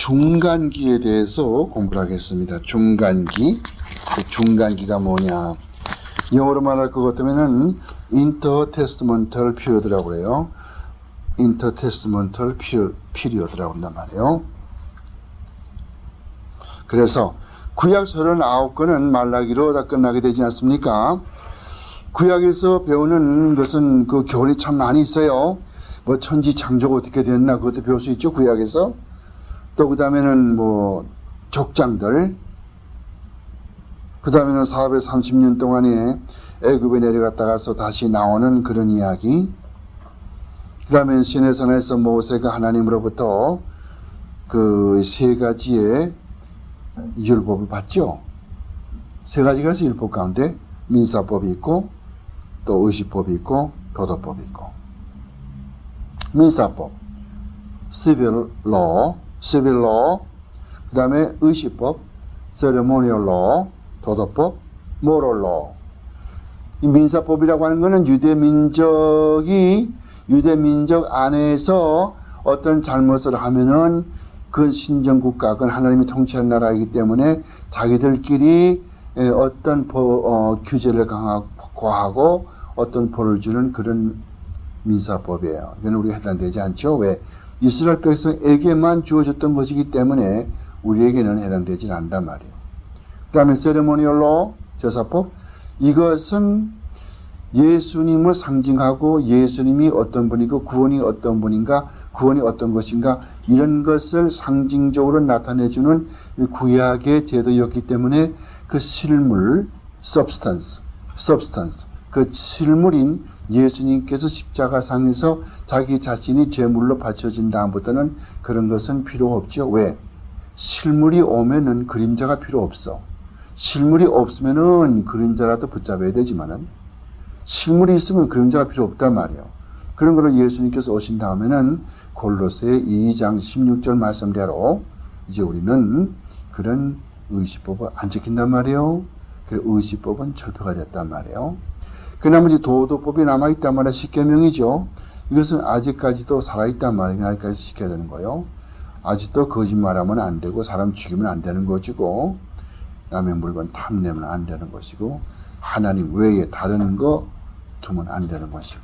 중간기에 대해서 공부를 하겠습니다. 중간기. 중간기가 뭐냐. 영어로 말할 것 같으면은 intertestamental period라고 그래요. intertestamental period라고 한단 말이에요. 그래서 구약 39권은 말라기로 다 끝나게 되지 않습니까? 구약에서 배우는 것은 그 교훈이 참 많이 있어요. 뭐 천지 창조가 어떻게 됐나 그것도 배울 수 있죠. 구약에서. 또 그 다음에는 뭐 족장들, 그 다음에는 430년 동안에 애굽에 내려갔다가서 다시 나오는 그런 이야기, 그 다음에 시내산에서 모세가 하나님으로부터 그 세 가지의 율법을 받죠. 세 가지가 있어요. 율법 가운데 민사법이 있고 또 의식법이 있고 도덕법이 있고. 민사법, civil law, 그 다음에 의식법, ceremonial law, 도덕법, moral law. 이 민사법이라고 하는 것은 유대민족 안에서 어떤 잘못을 하면은 그 신정국가, 그건 하나님이 통치하는 나라이기 때문에 자기들끼리 어떤 규제를 과하고 어떤 벌을 주는 그런 민사법이에요. 이건 우리가 해당되지 않죠. 왜? 이스라엘 백성에게만 주어졌던 것이기 때문에 우리에게는 해당되지 않는단 말이에요. 그 다음에 세레모니얼 로, 제사법. 이것은 예수님을 상징하고 예수님이 어떤 분이고 구원이 어떤 분인가, 구원이 어떤 것인가, 이런 것을 상징적으로 나타내주는 구약의 제도였기 때문에 그 실물, substance, 그 실물인 예수님께서 십자가상에서 자기 자신이 제물로 바쳐진 다음부터는 그런 것은 필요 없죠. 왜? 실물이 오면은 그림자가 필요 없어. 실물이 없으면은 그림자라도 붙잡아야 되지만은 실물이 있으면 그림자가 필요 없단 말이에요. 그런 거를 예수님께서 오신 다음에는 골로새 2장 16절 말씀대로 이제 우리는 그런 의식법을 안 지킨단 말이에요. 그 의식법은 철폐가 됐단 말이에요. 그 나머지 도덕법이 남아있단 말이에요. 십계명이죠. 이것은 아직까지도 살아있단 말이에요. 아직까지 지켜야 되는 거예요. 아직도 거짓말하면 안 되고 사람 죽이면 안 되는 것이고 남의 물건 탐내면 안 되는 것이고 하나님 외에 다른 거 두면 안 되는 것이고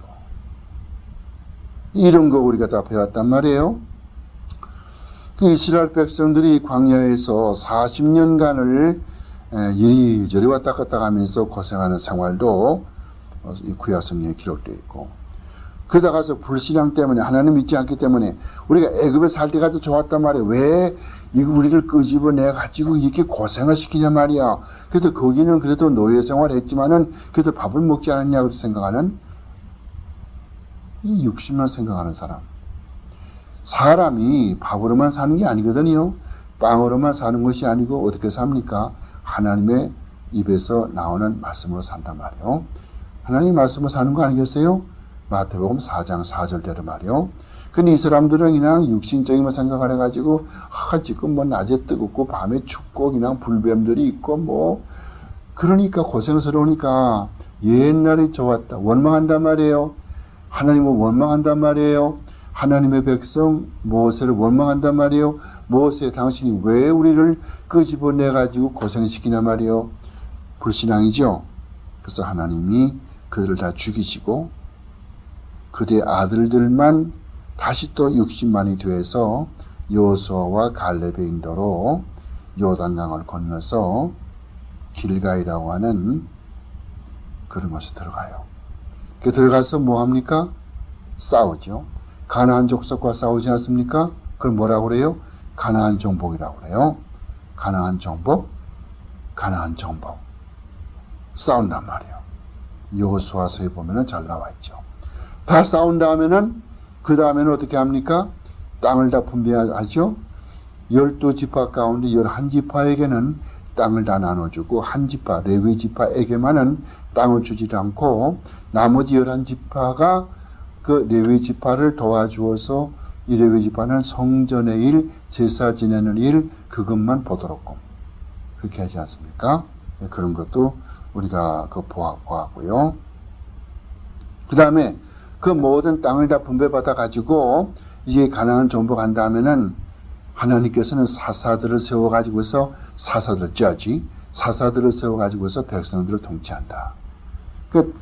이런 거 우리가 다 배웠단 말이에요. 그 이스라엘 백성들이 광야에서 40년간을 이리저리 왔다 갔다 하면서 고생하는 생활도 이 구약 성경에 기록되어 있고, 그러다 가서 불신앙 때문에 하나님 믿지 않기 때문에 우리가 애굽에 살 때가 더 좋았단 말이에요. 왜 이거 우리를 끄집어내 가지고 이렇게 고생을 시키냐 말이야. 그래도 거기는 그래도 노예 생활을 했지만은 그래도 밥을 먹지 않았냐고 생각하는 이 육신만 생각하는 사람. 사람이 밥으로만 사는 게 아니거든요. 빵으로만 사는 것이 아니고 어떻게 삽니까? 하나님의 입에서 나오는 말씀으로 산단 말이에요. 하나님 말씀으로 사는 거 아니겠어요? 마태복음 4장 4절대로 말이요. 근데 이 사람들은 그냥 육신적인 걸 생각을 해가지고, 지금 뭐 낮에 뜨겁고 밤에 춥고 그냥 불뱀들이 있고 뭐, 그러니까 고생스러우니까 옛날에 좋았다. 원망한단 말이에요. 하나님을 원망한단 말이에요. 하나님의 백성 모세를 원망한단 말이에요. 모세 당신이 왜 우리를 끄집어내가지고 고생시키냐 말이에요. 불신앙이죠. 그래서 하나님이 그들을 다 죽이시고 그들의 아들들만 다시 또 60만이 되어서 여호수아와 갈렙의 인도로 요단강을 건너서 길가이라고 하는 그런 곳에 들어가요. 그 들어가서 뭐 합니까? 싸우죠. 가나안 족속과 싸우지 않습니까? 그걸 뭐라고 그래요? 가나안 정복이라고 그래요. 가나안 정복. 싸운단 말이에요. 여호수아서에 보면은 잘 나와 있죠. 다 싸운 다음에는 그 다음에는 어떻게 합니까? 땅을 다 분배하죠. 12지파 가운데 11지파에게는 땅을 다 나눠주고 한 지파 레위 지파에게만은 땅을 주지 않고 나머지 11지파가 그 레위 지파를 도와주어서 이 레위 지파는 성전의 일, 제사 지내는 일 그것만 보도록 그렇게 하지 않습니까? 그런 것도 우리가 보았고요. 그 다음에 그 모든 땅을 다 분배받아 가지고 이제 가나안 정복한 다음에는 하나님께서는 사사들을 세워가지고서 사사들을 세워가지고서 백성들을 통치한다. 그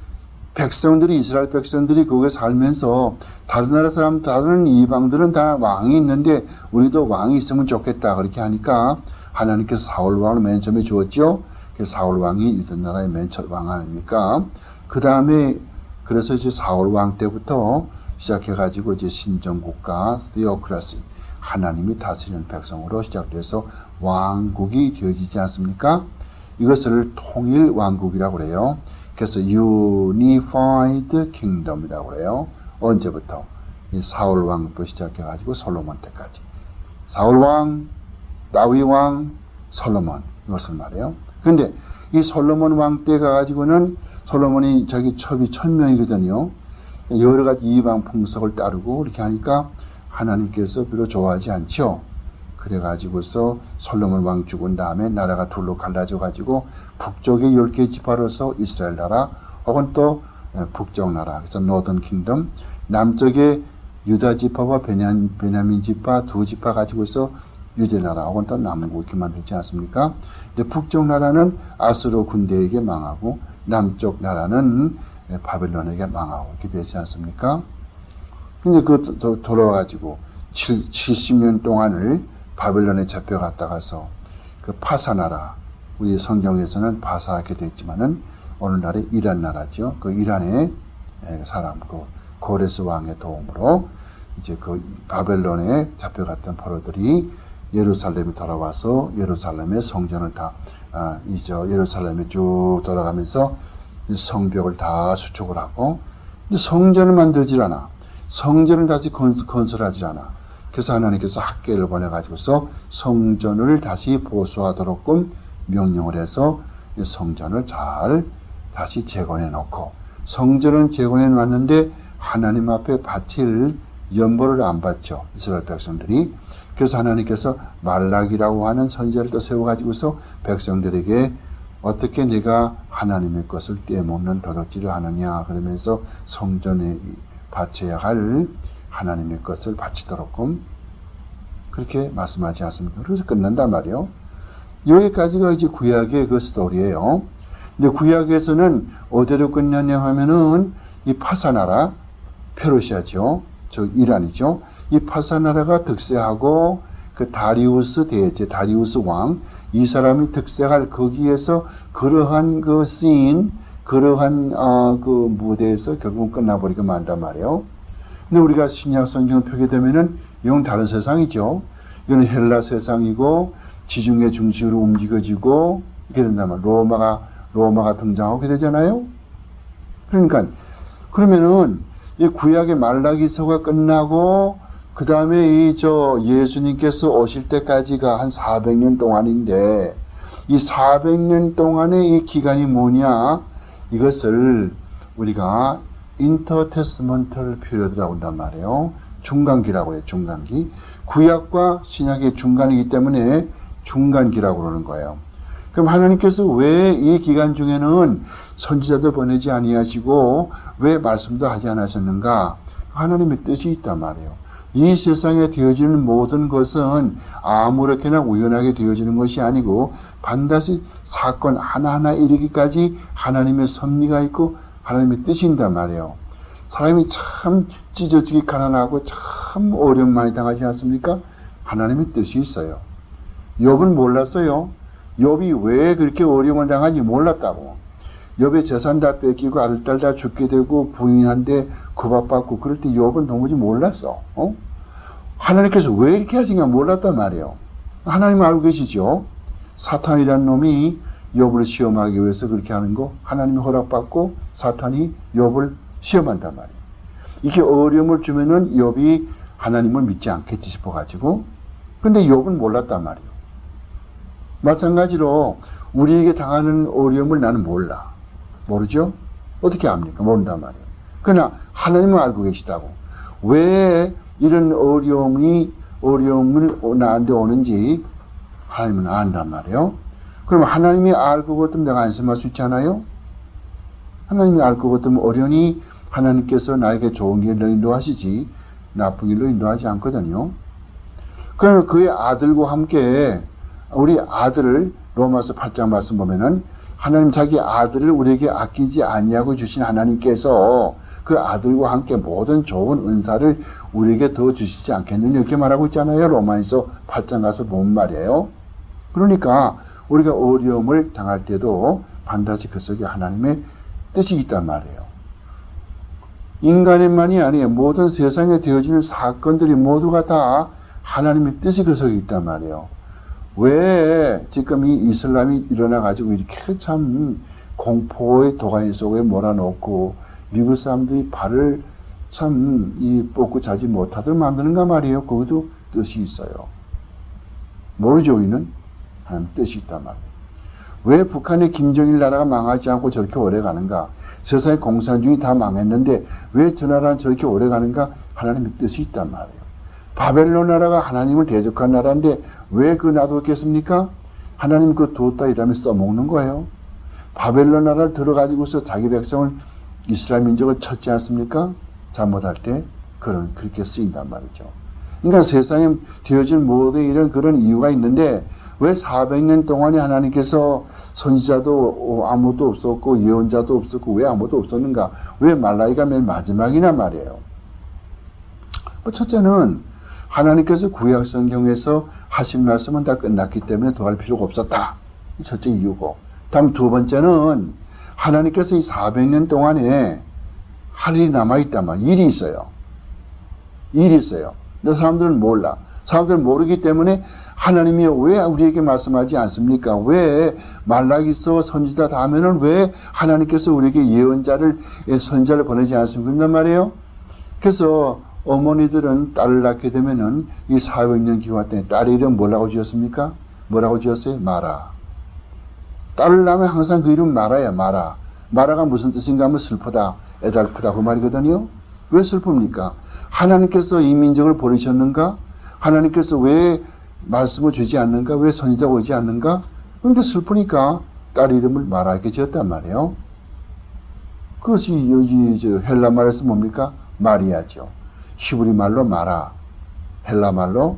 백성들이 이스라엘 백성들이 거기에 살면서 다른 나라 사람 다른 이방들은 다 왕이 있는데 우리도 왕이 있으면 좋겠다 그렇게 하니까 하나님께서 사울 왕을 맨 처음에 주었죠. 사울 왕이 유다 나라의 맨 첫 왕 아닙니까? 그 다음에 그래서 이제 사울 왕 때부터 시작해가지고 이제 신정국가 theocracy 하나님이 다스리는 백성으로 시작돼서 왕국이 되어지지 않습니까? 이것을 통일 왕국이라고 그래요. 그래서 unified kingdom이라고 그래요. 언제부터? 이 사울 왕부터 시작해가지고 솔로몬 때까지. 사울 왕, 다윗 왕, 솔로몬 이것을 말해요. 그런데 이 솔로몬 왕 때 가가지고는 솔로몬이 자기 첩이 1000명이거든요. 여러 가지 이방 풍속을 따르고 이렇게 하니까 하나님께서 별로 좋아하지 않죠. 그래가지고서 솔로몬 왕 죽은 다음에 나라가 둘로 갈라져가지고 북쪽의 10개 지파로서 이스라엘 나라 혹은 또 북쪽 나라 그래서 노던 킹덤 남쪽의 유다 지파와 베냐민 지파 두 지파 가지고서 유대 나라 혹은 또 남국 이렇게 만들지 않습니까? 근데 북쪽 나라는 아수르 군대에게 망하고 남쪽 나라는 바벨론에게 망하고 이렇게 되지 않습니까? 근데 그것도 돌아와가지고 70년 동안을 바벨론에 잡혀갔다가서 그 파사 나라, 우리 성경에서는 바사 이렇게 되어 있지만은 오늘날의 이란 나라죠. 그 이란의 사람, 그 고레스 왕의 도움으로 이제 그 바벨론에 잡혀갔던 포로들이 예루살렘에 돌아와서 예루살렘의 성전을 다, 예루살렘에 쭉 돌아가면서 성벽을 다 수축을 하고, 근데 성전을 만들질 않아. 성전을 다시 건설하지 않아. 그래서 하나님께서 학계를 보내가지고서 성전을 다시 보수하도록끔 명령을 해서 성전을 잘 다시 재건해 놓고, 성전은 재건해 놨는데 하나님 앞에 바칠 연보를 안 받죠. 이스라엘 백성들이. 그래서 하나님께서 말락이라고 하는 선지자를 또 세워가지고서 백성들에게 어떻게 내가 하나님의 것을 떼먹는 도둑질을 하느냐 그러면서 성전에 바쳐야 할 하나님의 것을 바치도록끔 그렇게 말씀하지 않습니까? 그래서 끝난단 말이에요. 여기까지가 이제 구약의 그 스토리예요. 근데 구약에서는 어디로 끝나냐 하면은 이 파사나라, 페르시아죠. 저 이란이죠. 이 파사나라가 득세하고 그 다리우스 대제, 다리우스 왕, 이 사람이 득세할 거기에서 그러한 그 씬, 그러한 그 무대에서 결국 끝나버리고 만단 말이에요. 근데 우리가 신약 성경을 펴게 되면은 이건 다른 세상이죠. 이거는 헬라 세상이고 지중해 중심으로 움직여지고 이렇게 된단 말이에요. 로마가 등장하게 되잖아요. 그러니까 그러면은 이 구약의 말라기서가 끝나고 그 다음에 예수님께서 오실 때까지가 한 400년 동안인데 이 400년 동안의 이 기간이 뭐냐? 이것을 우리가 인터테스먼털 피리어드라고 한단 말이에요. 중간기라고 해요. 중간기. 구약과 신약의 중간이기 때문에 중간기라고 그러는 거예요. 그럼 하나님께서 왜 이 기간 중에는 선지자도 보내지 아니하시고 왜 말씀도 하지 않으셨는가? 하나님의 뜻이 있단 말이에요. 이 세상에 되어지는 모든 것은 아무렇게나 우연하게 되어지는 것이 아니고 반드시 사건 하나하나 이르기까지 하나님의 섭리가 있고 하나님의 뜻이 있단 말이에요. 사람이 참 찢어지기 가난하고 참 어려움 많이 당하지 않습니까? 하나님의 뜻이 있어요. 욥은 몰랐어요. 욥이 왜 그렇게 어려움을 당하는지 몰랐다고. 욥의 재산 다 뺏기고 아들딸 다 죽게 되고 부인한테 구박받고 그럴 때 욥은 도무지 몰랐어. 하나님께서 왜 이렇게 하시냐 몰랐단 말이에요. 하나님 알고 계시죠. 사탄이라는 놈이 욥을 시험하기 위해서 그렇게 하는 거 하나님이 허락받고 사탄이 욥을 시험한단 말이에요. 이렇게 어려움을 주면은 욥이 하나님을 믿지 않겠지 싶어가지고 근데 욥은 몰랐단 말이에요. 마찬가지로 우리에게 당하는 어려움을 나는 몰라. 모르죠? 어떻게 압니까? 모른단 말이에요. 그러나 하나님은 알고 계시다고. 왜 이런 어려움을 나한테 오는지 하나님은 안단 말이에요. 그럼 하나님이 알고 그것도 내가 안심할 수 있지 않아요? 하나님이 알고 그것도 어련히 하나님께서 나에게 좋은 길로 인도하시지 나쁜 길로 인도하지 않거든요. 그러면 그의 아들과 함께 우리 아들을 로마서 8장 말씀 보면은 하나님 자기 아들을 우리에게 아끼지 아니하고 주신 하나님께서 그 아들과 함께 모든 좋은 은사를 우리에게 더 주시지 않겠느냐 이렇게 말하고 있잖아요. 로마에서 8장 가서 본 말이에요. 그러니까 우리가 어려움을 당할 때도 반드시 그 속에 하나님의 뜻이 있단 말이에요. 인간만이 아니에요. 모든 세상에 되어지는 사건들이 모두가 다 하나님의 뜻이 그 속에 있단 말이에요. 왜 지금 이 이슬람이 일어나가지고 이렇게 참 공포의 도가니 속에 몰아넣고 미국 사람들이 발을 참 뻗고 자지 못하도록 만드는가 말이에요. 그것도 뜻이 있어요. 모르죠, 우리는? 하나님 뜻이 있단 말이에요. 왜 북한의 김정일 나라가 망하지 않고 저렇게 오래 가는가? 세상의 공산주의 다 망했는데 왜 저 나라는 저렇게 오래 가는가? 하나님의 뜻이 있단 말이에요. 바벨론 나라가 하나님을 대적한 나라인데 왜 그 놔뒀겠습니까? 하나님 그 두었다 이 다음에 써먹는 거예요. 바벨론 나라를 들어가지고서 자기 백성을 이스라엘 민족을 쳤지 않습니까? 잘못할 때 그렇게 쓰인단 말이죠. 그러니까 세상에 되어진 모든 이런 그런 이유가 있는데 왜 400년 동안에 하나님께서 선지자도 아무도 없었고 예언자도 없었고 왜 아무도 없었는가? 왜 말라기가 맨 마지막이란 말이에요. 첫째는 하나님께서 구약 성경에서 하신 말씀은 다 끝났기 때문에 더 할 필요가 없었다. 이 첫째 이유고. 다음 두 번째는 하나님께서 이 400년 동안에 할 일이 남아있단 말이에요. 일이 있어요. 일이 있어요. 근데 사람들은 몰라. 사람들은 모르기 때문에 하나님이 왜 우리에게 말씀하지 않습니까? 왜 말라기서 선지자 다 하면은 왜 하나님께서 우리에게 예언자를 선지자를 보내지 않습니까? 그런단 말이에요. 그래서 어머니들은 딸을 낳게 되면은 이 400년 기간 때 딸의 이름 뭐라고 지었습니까? 뭐라고 지었어요? 마라. 딸을 낳으면 항상 그 이름 마라야, 마라. 마라가 무슨 뜻인가 하면 슬프다, 애달프다 그 말이거든요. 왜 슬픕니까? 하나님께서 이 민족을 버리셨는가? 하나님께서 왜 말씀을 주지 않는가? 왜 선지자가 오지 않는가? 그러니까 슬프니까 딸 이름을 마라에게 지었단 말이에요. 그것이 여기 헬라 말에서 뭡니까? 마리아죠. 히브리 말로 마라, 헬라 말로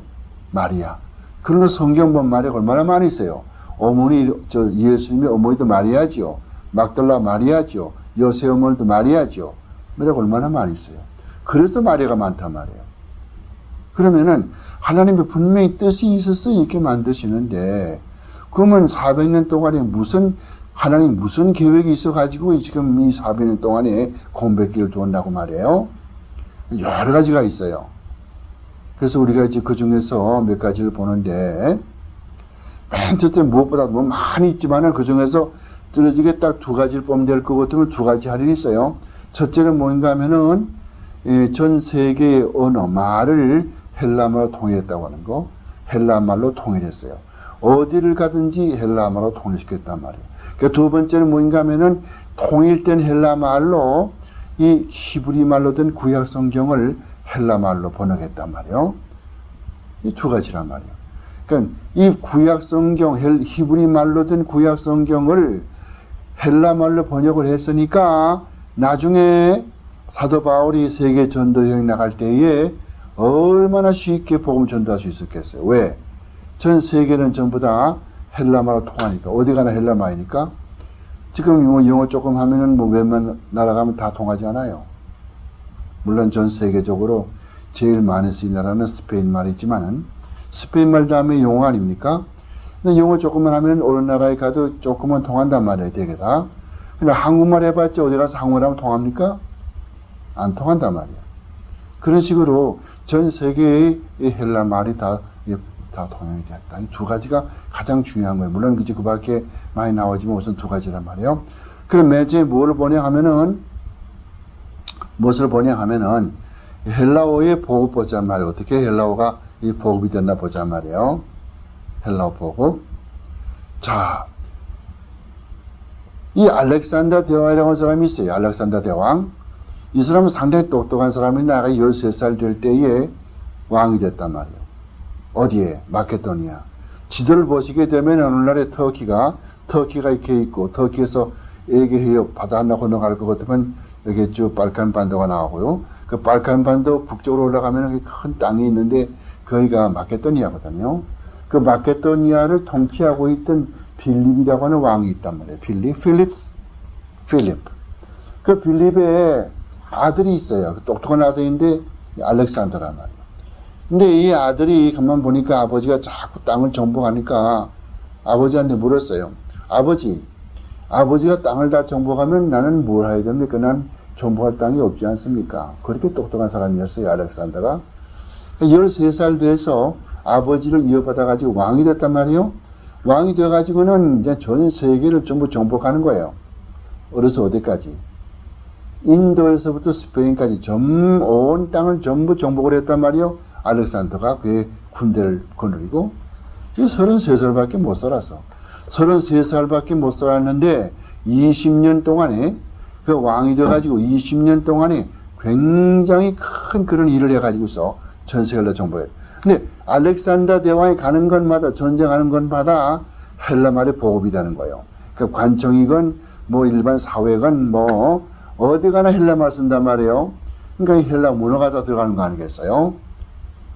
마리아. 그런 성경 본 말이 얼마나 많이 있어요. 어머니, 예수님의 어머니도 마리아지요. 막달라 마리아지요. 요새 어머니도 마리아지요. 마리아가 얼마나 많이 있어요. 그래서 마리아가 많단 말이에요. 그러면은 하나님의 분명히 뜻이 있어서 이렇게 만드시는데 그러면 400년 동안에 하나님 무슨 계획이 있어가지고 지금 이 400년 동안에 공백기를 두었다고 말이에요. 여러 가지가 있어요. 그래서 우리가 이제 그 중에서 몇 가지를 보는데 맨 첫째 무엇보다 뭐 많이 있지만은 그 중에서 뚜렷하게 딱 두 가지를 보면 될 것 같으면 두 가지 할일이 있어요. 첫째는 뭔가 하면은 전 세계의 언어, 말을 헬라말로 통일했다고 하는 거. 헬라말로 통일했어요. 어디를 가든지 헬라말로 통일시켰단 말이에요. 그러니까 두 번째는 뭔가 하면은 통일된 헬라말로 이 히브리 말로 된 구약 성경을 헬라 말로 번역했단 말이에요. 이 두 가지란 말이에요. 그러니까 이 구약 성경, 히브리 말로 된 구약 성경을 헬라 말로 번역을 했으니까 나중에 사도 바울이 세계 전도 여행 나갈 때에 얼마나 쉽게 복음 전도할 수 있었겠어요. 왜? 전 세계는 전부 다 헬라 말로 통하니까. 어디 가나 헬라 말이니까. 지금 뭐 영어 조금 하면은 뭐 웬만 나라 가면 다 통하지 않아요. 물론 전 세계적으로 제일 많이 쓰인 나라는 스페인 말이지만은 스페인 말 다음에 영어 아닙니까? 근데 영어 조금만 하면 어느 나라에 가도 조금은 통한단 말이에요, 되게 다. 근데 한국말 해봤자 어디 가서 한국말 하면 통합니까? 안 통한단 말이에요. 그런 식으로 전 세계의 헬라 말이 다 통용이 됐다. 이 두 가지가 가장 중요한 거예요. 물론 이제 그 밖에 많이 나오지만 우선 두 가지란 말이에요. 그럼 매주에 무엇을 보냐 하면은 헬라어의 보급 보자 말이에요. 어떻게 헬라어가 이 보급이 됐나 보자 말이에요. 헬라어 보급. 자, 이 알렉산더 대왕이라고 하는 사람이 있어요. 알렉산더 대왕. 이 사람은 상당히 똑똑한 사람이 나이가 13살 될 때에 왕이 됐단 말이에요. 어디에? 마케도니아. 지도를 보시게 되면 오늘날의 터키가 이렇게 있고 터키에서 에게해협 바다 하나 건너갈 것 같으면 여기 쭉 발칸반도가 나오고요. 그 발칸반도 북쪽으로 올라가면 큰 땅이 있는데 그 거기가 마케도니아거든요. 그 마케도니아를 통치하고 있던 빌립이라고 하는 왕이 있단 말이에요. 필립. 그 빌립의 아들이 있어요. 똑똑한 아들인데 알렉산더란 말이에요. 근데 이 아들이 가만 보니까 아버지가 자꾸 땅을 정복하니까 아버지한테 물었어요. 아버지가 땅을 다 정복하면 나는 뭘 해야 됩니까? 난 정복할 땅이 없지 않습니까? 그렇게 똑똑한 사람이었어요, 알렉산더가. 13살 돼서 아버지를 이어받아가지고 왕이 됐단 말이에요. 왕이 돼가지고는 이제 전 세계를 전부 정복하는 거예요. 어디서 어디까지? 인도에서부터 스페인까지 온 땅을 전부 정복을 했단 말이에요. 알렉산더가 그의 군대를 거느리고. 33살밖에 못 살았어. 33살밖에 못 살았는데 20년 동안에 그 왕이 돼가지고 20년 동안에 굉장히 큰 그런 일을 해가지고서 전 세계를 다 정복했어요. 근데 알렉산더 대왕이 가는 곳마다 전쟁하는 곳마다 헬라 말이 보급이 되는 거예요. 그 관청이건 뭐 일반 사회건 뭐 어디 가나 헬라 말 쓴단 말이에요. 그러니까 이 헬라 문화가 다 들어가는 거 아니겠어요?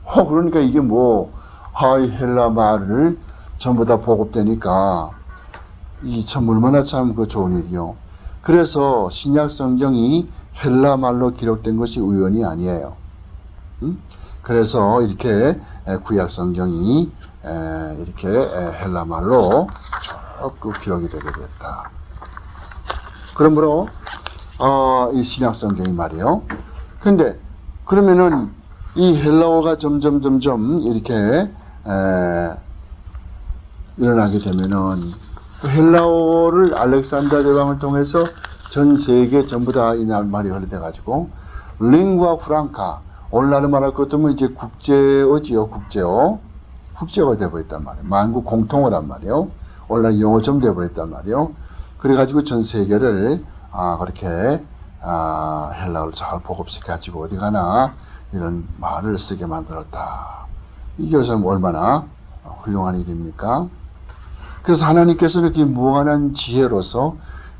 그러니까 이게 이 헬라 말을 전부 다 보급되니까 이 참 얼마나 참 그 좋은 일이요. 그래서 신약 성경이 헬라 말로 기록된 것이 우연이 아니에요. 그래서 이렇게 구약 성경이 이렇게 헬라 말로 쭉 기록이 되게 됐다. 그러므로 이 신약 성경이 말이에요. 근데 그러면은 이 헬라어가 점점 이렇게 일어나게 되면은 헬라어를 알렉산더 대왕을 통해서 전 세계 전부 다 이 말이 흘러돼 가지고 링구아 프랑카 오늘날로 말할 것 같으면 이제 국제어지요. 국제어가 되어버렸단 말이에요. 만국 공통어란 말이에요. 오늘날 영어처럼 되어버렸단 말이에요. 그래가지고 전 세계를 그렇게 헬라어를 잘 보급시켜가지고 어디 가나 이런 말을 쓰게 만들었다. 이게 참 얼마나 훌륭한 일입니까? 그래서 하나님께서 이렇게 무한한 지혜로서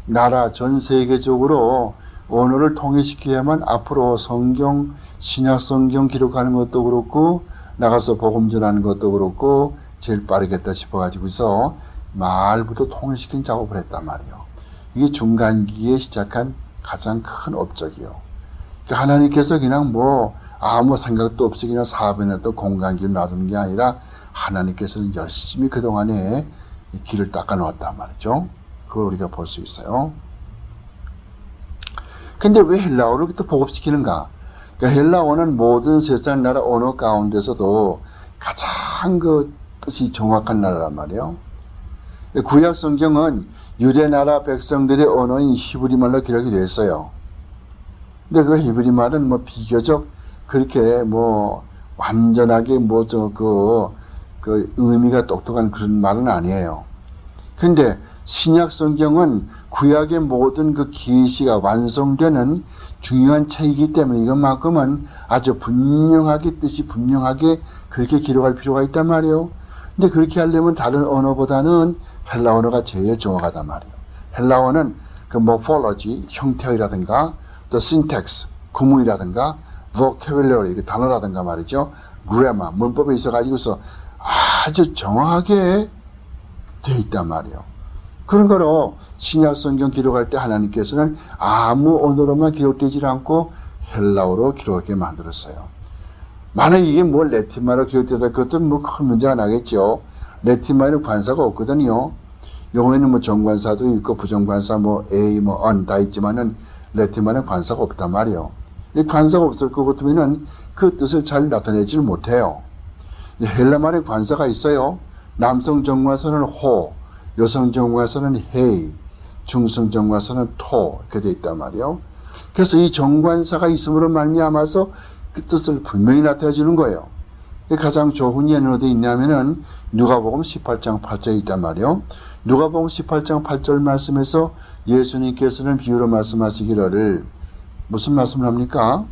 나라 전 세계적으로 언어를 통일시켜야만 앞으로 성경, 신약 성경 기록하는 것도 그렇고 나가서 복음 전하는 것도 그렇고 제일 빠르겠다 싶어가지고서 말부터 통일시킨 작업을 했단 말이에요. 이게 중간기에 시작한 가장 큰 업적이요. 그러니까 하나님께서 그냥 아무 생각도 없이 그냥 사변에 또 공간기를 놔두는 게 아니라 하나님께서는 열심히 그동안에 길을 닦아 놓았단 말이죠. 그걸 우리가 볼 수 있어요. 근데 왜 헬라어를 또 보급시키는가? 그러니까 헬라어는 모든 세상 나라 언어 가운데서도 가장 그 뜻이 정확한 나라란 말이에요. 구약 성경은 유대 나라 백성들의 언어인 히브리 말로 기록이 되어 있어요. 근데 그 히브리 말은 비교적 그렇게 완전하게 그 의미가 똑똑한 그런 말은 아니에요. 근데 신약 성경은 구약의 모든 그 계시가 완성되는 중요한 책이기 때문에 이것만큼은 아주 뜻이 분명하게 그렇게 기록할 필요가 있단 말이에요. 근데 그렇게 하려면 다른 언어보다는 헬라 언어가 제일 정확하단 말이에요. 헬라어는 그 morphology, 형태이라든가 또 syntax, 구문이라든가 vocabulary, 그 단어라든가 말이죠. grammar, 문법에 있어가지고서 아주 정확하게 돼 있단 말이에요. 그런 거로 신약 성경 기록할 때 하나님께서는 아무 언어로만 기록되지 않고 헬라어로 기록하게 만들었어요. 만약 이게 레틴말로 기록되다 그것도 큰 문제가 나겠죠. 레틴말에는 관사가 없거든요. 영어에는 정관사도 있고 부정관사 A, on 다 있지만은 레틴말에는 관사가 없단 말이에요. 이 관사가 없을 것 같으면은 그 뜻을 잘 나타내지를 못해요. 헬라말에 관사가 있어요. 남성 정관사는 호, 여성 정관사는 헤이, 중성 정관사는 토 이렇게 돼 있단 말이에요. 그래서 이 정관사가 있음으로 말미암아서 그 뜻을 분명히 나타내 주는 거예요. 가장 좋은 예는 어디 있냐면은 누가복음 18장 8절에 있단 말이에요. 누가복음 18장 8절 말씀에서 예수님께서는 비유로 말씀하시기를 무슨 말씀을 합니까?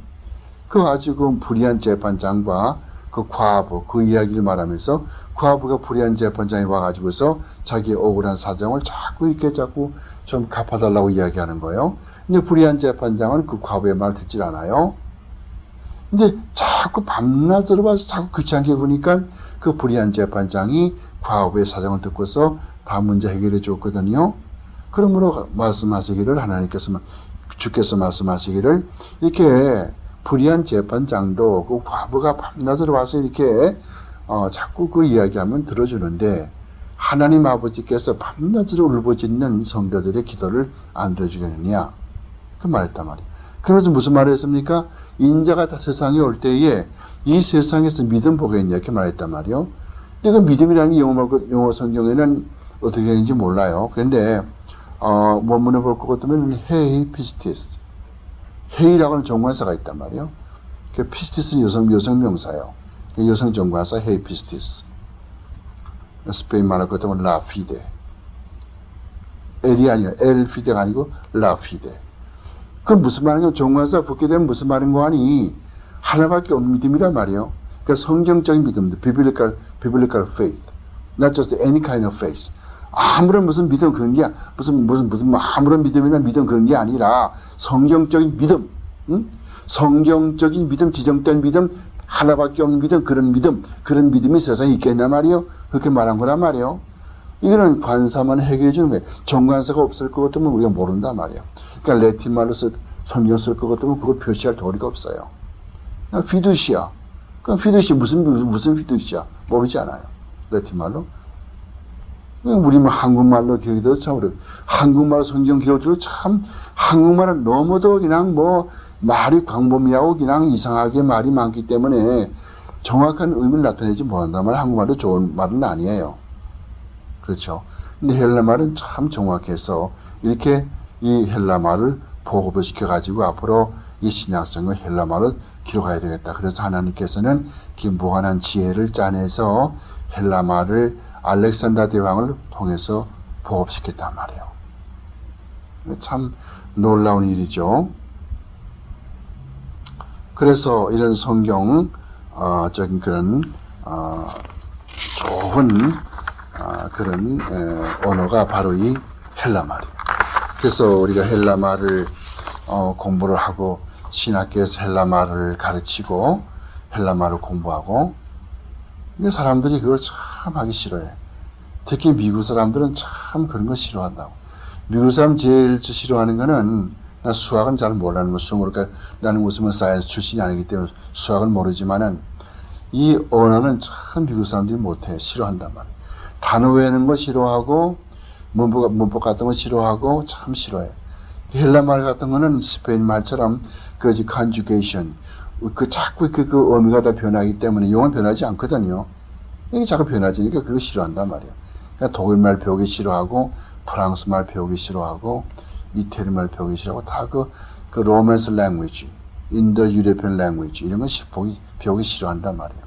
아주 불의한 재판장과 그 과부 그 이야기를 말하면서 과부가 불의한 재판장에 와가지고서 자기의 억울한 사정을 자꾸 좀 갚아달라고 이야기하는 거예요. 근데 불의한 재판장은 그 과부의 말을 듣질 않아요. 근데 자꾸 밤낮 들어와서 자꾸 귀찮게 보니까 그 불의한 재판장이 과거의 사정을 듣고서 다 문제 해결해 줬거든요. 그러므로 말씀하시기를 하나님께서 주께서 말씀하시기를 이렇게 불의한 재판장도 그 과부가 밤낮으로 와서 이렇게 자꾸 그 이야기하면 들어주는데 하나님 아버지께서 밤낮으로 울부짖는 성도들의 기도를 안 들어주겠느냐 그 말했단 말이에요. 그러면서 무슨 말을 했습니까? 인자가 다 세상에 올 때에 이 세상에서 믿음 보겠냐 이렇게 말했단 말이에요. 근데 그 믿음이라는 영어 성경에는 어떻게 되는지 몰라요. 그런데 원문을 볼 것 같으면 헤이 피스티스 헤이라고 하는 정관사가 있단 말이에요. 그 피스티스는 여성 명사예요. 여성 정관사 헤이 피스티스. 스페인 말할 것 같으면 라 피데. 엘이 아니에요. 엘 피데가 아니고 라 피데. 그건 무슨 말인가? 정관사 붙게 되면 무슨 말인 거 아니? 하나밖에 없는 믿음이란 말이에요. 그러니까 성경적인 믿음들, biblical faith, not just any kind of faith. 아무런 무슨 믿음 그런 게 무슨 아무런 믿음이나 믿음 그런 게 아니라 성경적인 믿음, 성경적인 믿음, 지정된 믿음, 하나밖에 없는 믿음, 그런 믿음이 세상에 있겠나 말이요. 그렇게 말한 거란 말이요. 이거는 관사만 해결해 주는 거예요. 정관사가 없을 것 같으면 우리가 모른단 말이에요. 그러니까 레틴 말로 성경 쓸 것 같으면 그걸 표시할 도리가 없어요. 피두시야. 그럼 피두시 무슨 피두시야? 모르지 않아요. 레틴 말로. 우리 한국말로 기억해도 참 어려워. 한국말로 성경 기억해도 참 한국말은 너무도 그냥 말이 광범위하고 그냥 이상하게 말이 많기 때문에 정확한 의미를 나타내지 못한단 말이에요. 한국말도 좋은 말은 아니에요. 그렇죠. 근데 헬라말은 참 정확해서 이렇게 이 헬라말을 보급을 시켜가지고 앞으로 이 신약성의 헬라말을 기록해야 되겠다. 그래서 하나님께서는 그 무한한 지혜를 짜내서 헬라말을 알렉산더 대왕을 통해서 보급시켰단 말이에요. 참 놀라운 일이죠. 그래서 이런 성경 적인 그런 좋은 그런 언어가 바로 이 헬라말이에요. 그래서 우리가 헬라말을 공부를 하고 신학교에서 헬라말을 가르치고 헬라말을 공부하고 근데 사람들이 그걸 참 하기 싫어해. 특히 미국 사람들은 참 그런 거 싫어한다고. 미국 사람 제일 싫어하는 거는 나 수학은 잘 몰라는 거. 그러니까 나는 무슨 사이언스 출신이 아니기 때문에 수학은 모르지만은 이 언어는 참 미국 사람들이 못해. 싫어한단 말이야. 단어 외우는 거 싫어하고 문법 같은 거 싫어하고 참 싫어해. 헬라말 같은 거는 스페인 말처럼 그 conjugation 자꾸 그 의미가 다 변하기 때문에 영어는 변하지 않거든요. 이게 자꾸 변하지니까 그거 싫어한단 말이에요. 그러니까 독일말 배우기 싫어하고 프랑스말 배우기 싫어하고 이태리말 배우기 싫어하고 다 그 로맨스 랭귀지, 인도 유럽인 랭귀지 이런 거 배우기 싫어한단 말이에요.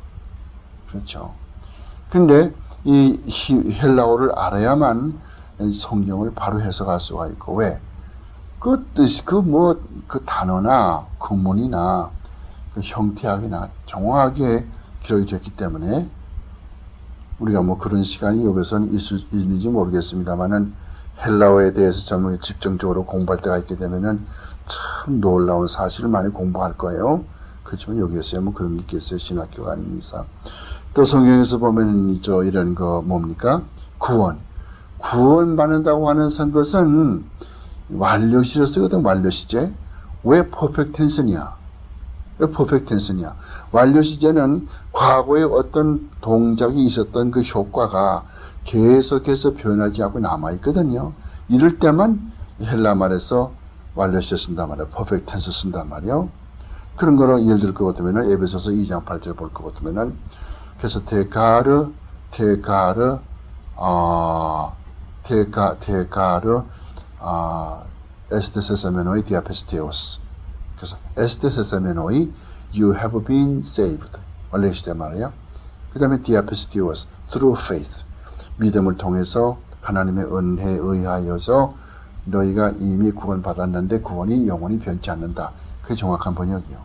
그렇죠. 근데 이 헬라어를 알아야만 성경을 바로 해석할 수가 있고 왜? 그 뜻이 그 단어나 구문이나 그 형태학이나 정확하게 기록이 됐기 때문에 우리가 그런 시간이 여기서는 있는지 모르겠습니다만은 헬라어에 대해서 정말 집중적으로 공부할 때가 있게 되면은 참 놀라운 사실을 많이 공부할 거예요. 그렇지만 여기에서야 그런 게 있겠어요. 신학교가 아닌 이상. 또 성경에서 보면 이런 거 뭡니까? 구원받는다고 하는 것은 완료시로 쓰거든. 완료시제. 왜 퍼펙트 텐스냐? 왜 퍼펙트 텐스냐? 완료시제는 과거에 어떤 동작이 있었던 그 효과가 계속해서 변하지 않고 남아있거든요. 이럴 때만 헬라말에서 완료시제 쓴단 말이에요. 퍼펙트 텐스 쓴단 말이에요. 그런 거로 예를 들 것 같으면 에베소서 2장 8절 볼 것 같으면 그래서 테카르 에스테 세사메노이 디아페스테오스. 그래서 에스테 세사메노이 you have been saved. 완료시대 말이에요. 그 다음에 디아페스테오스 through faith. 믿음을 통해서 하나님의 은혜에 의하여서 너희가 이미 구원받았는데 구원이 영원히 변치 않는다. 그게 정확한 번역이에요.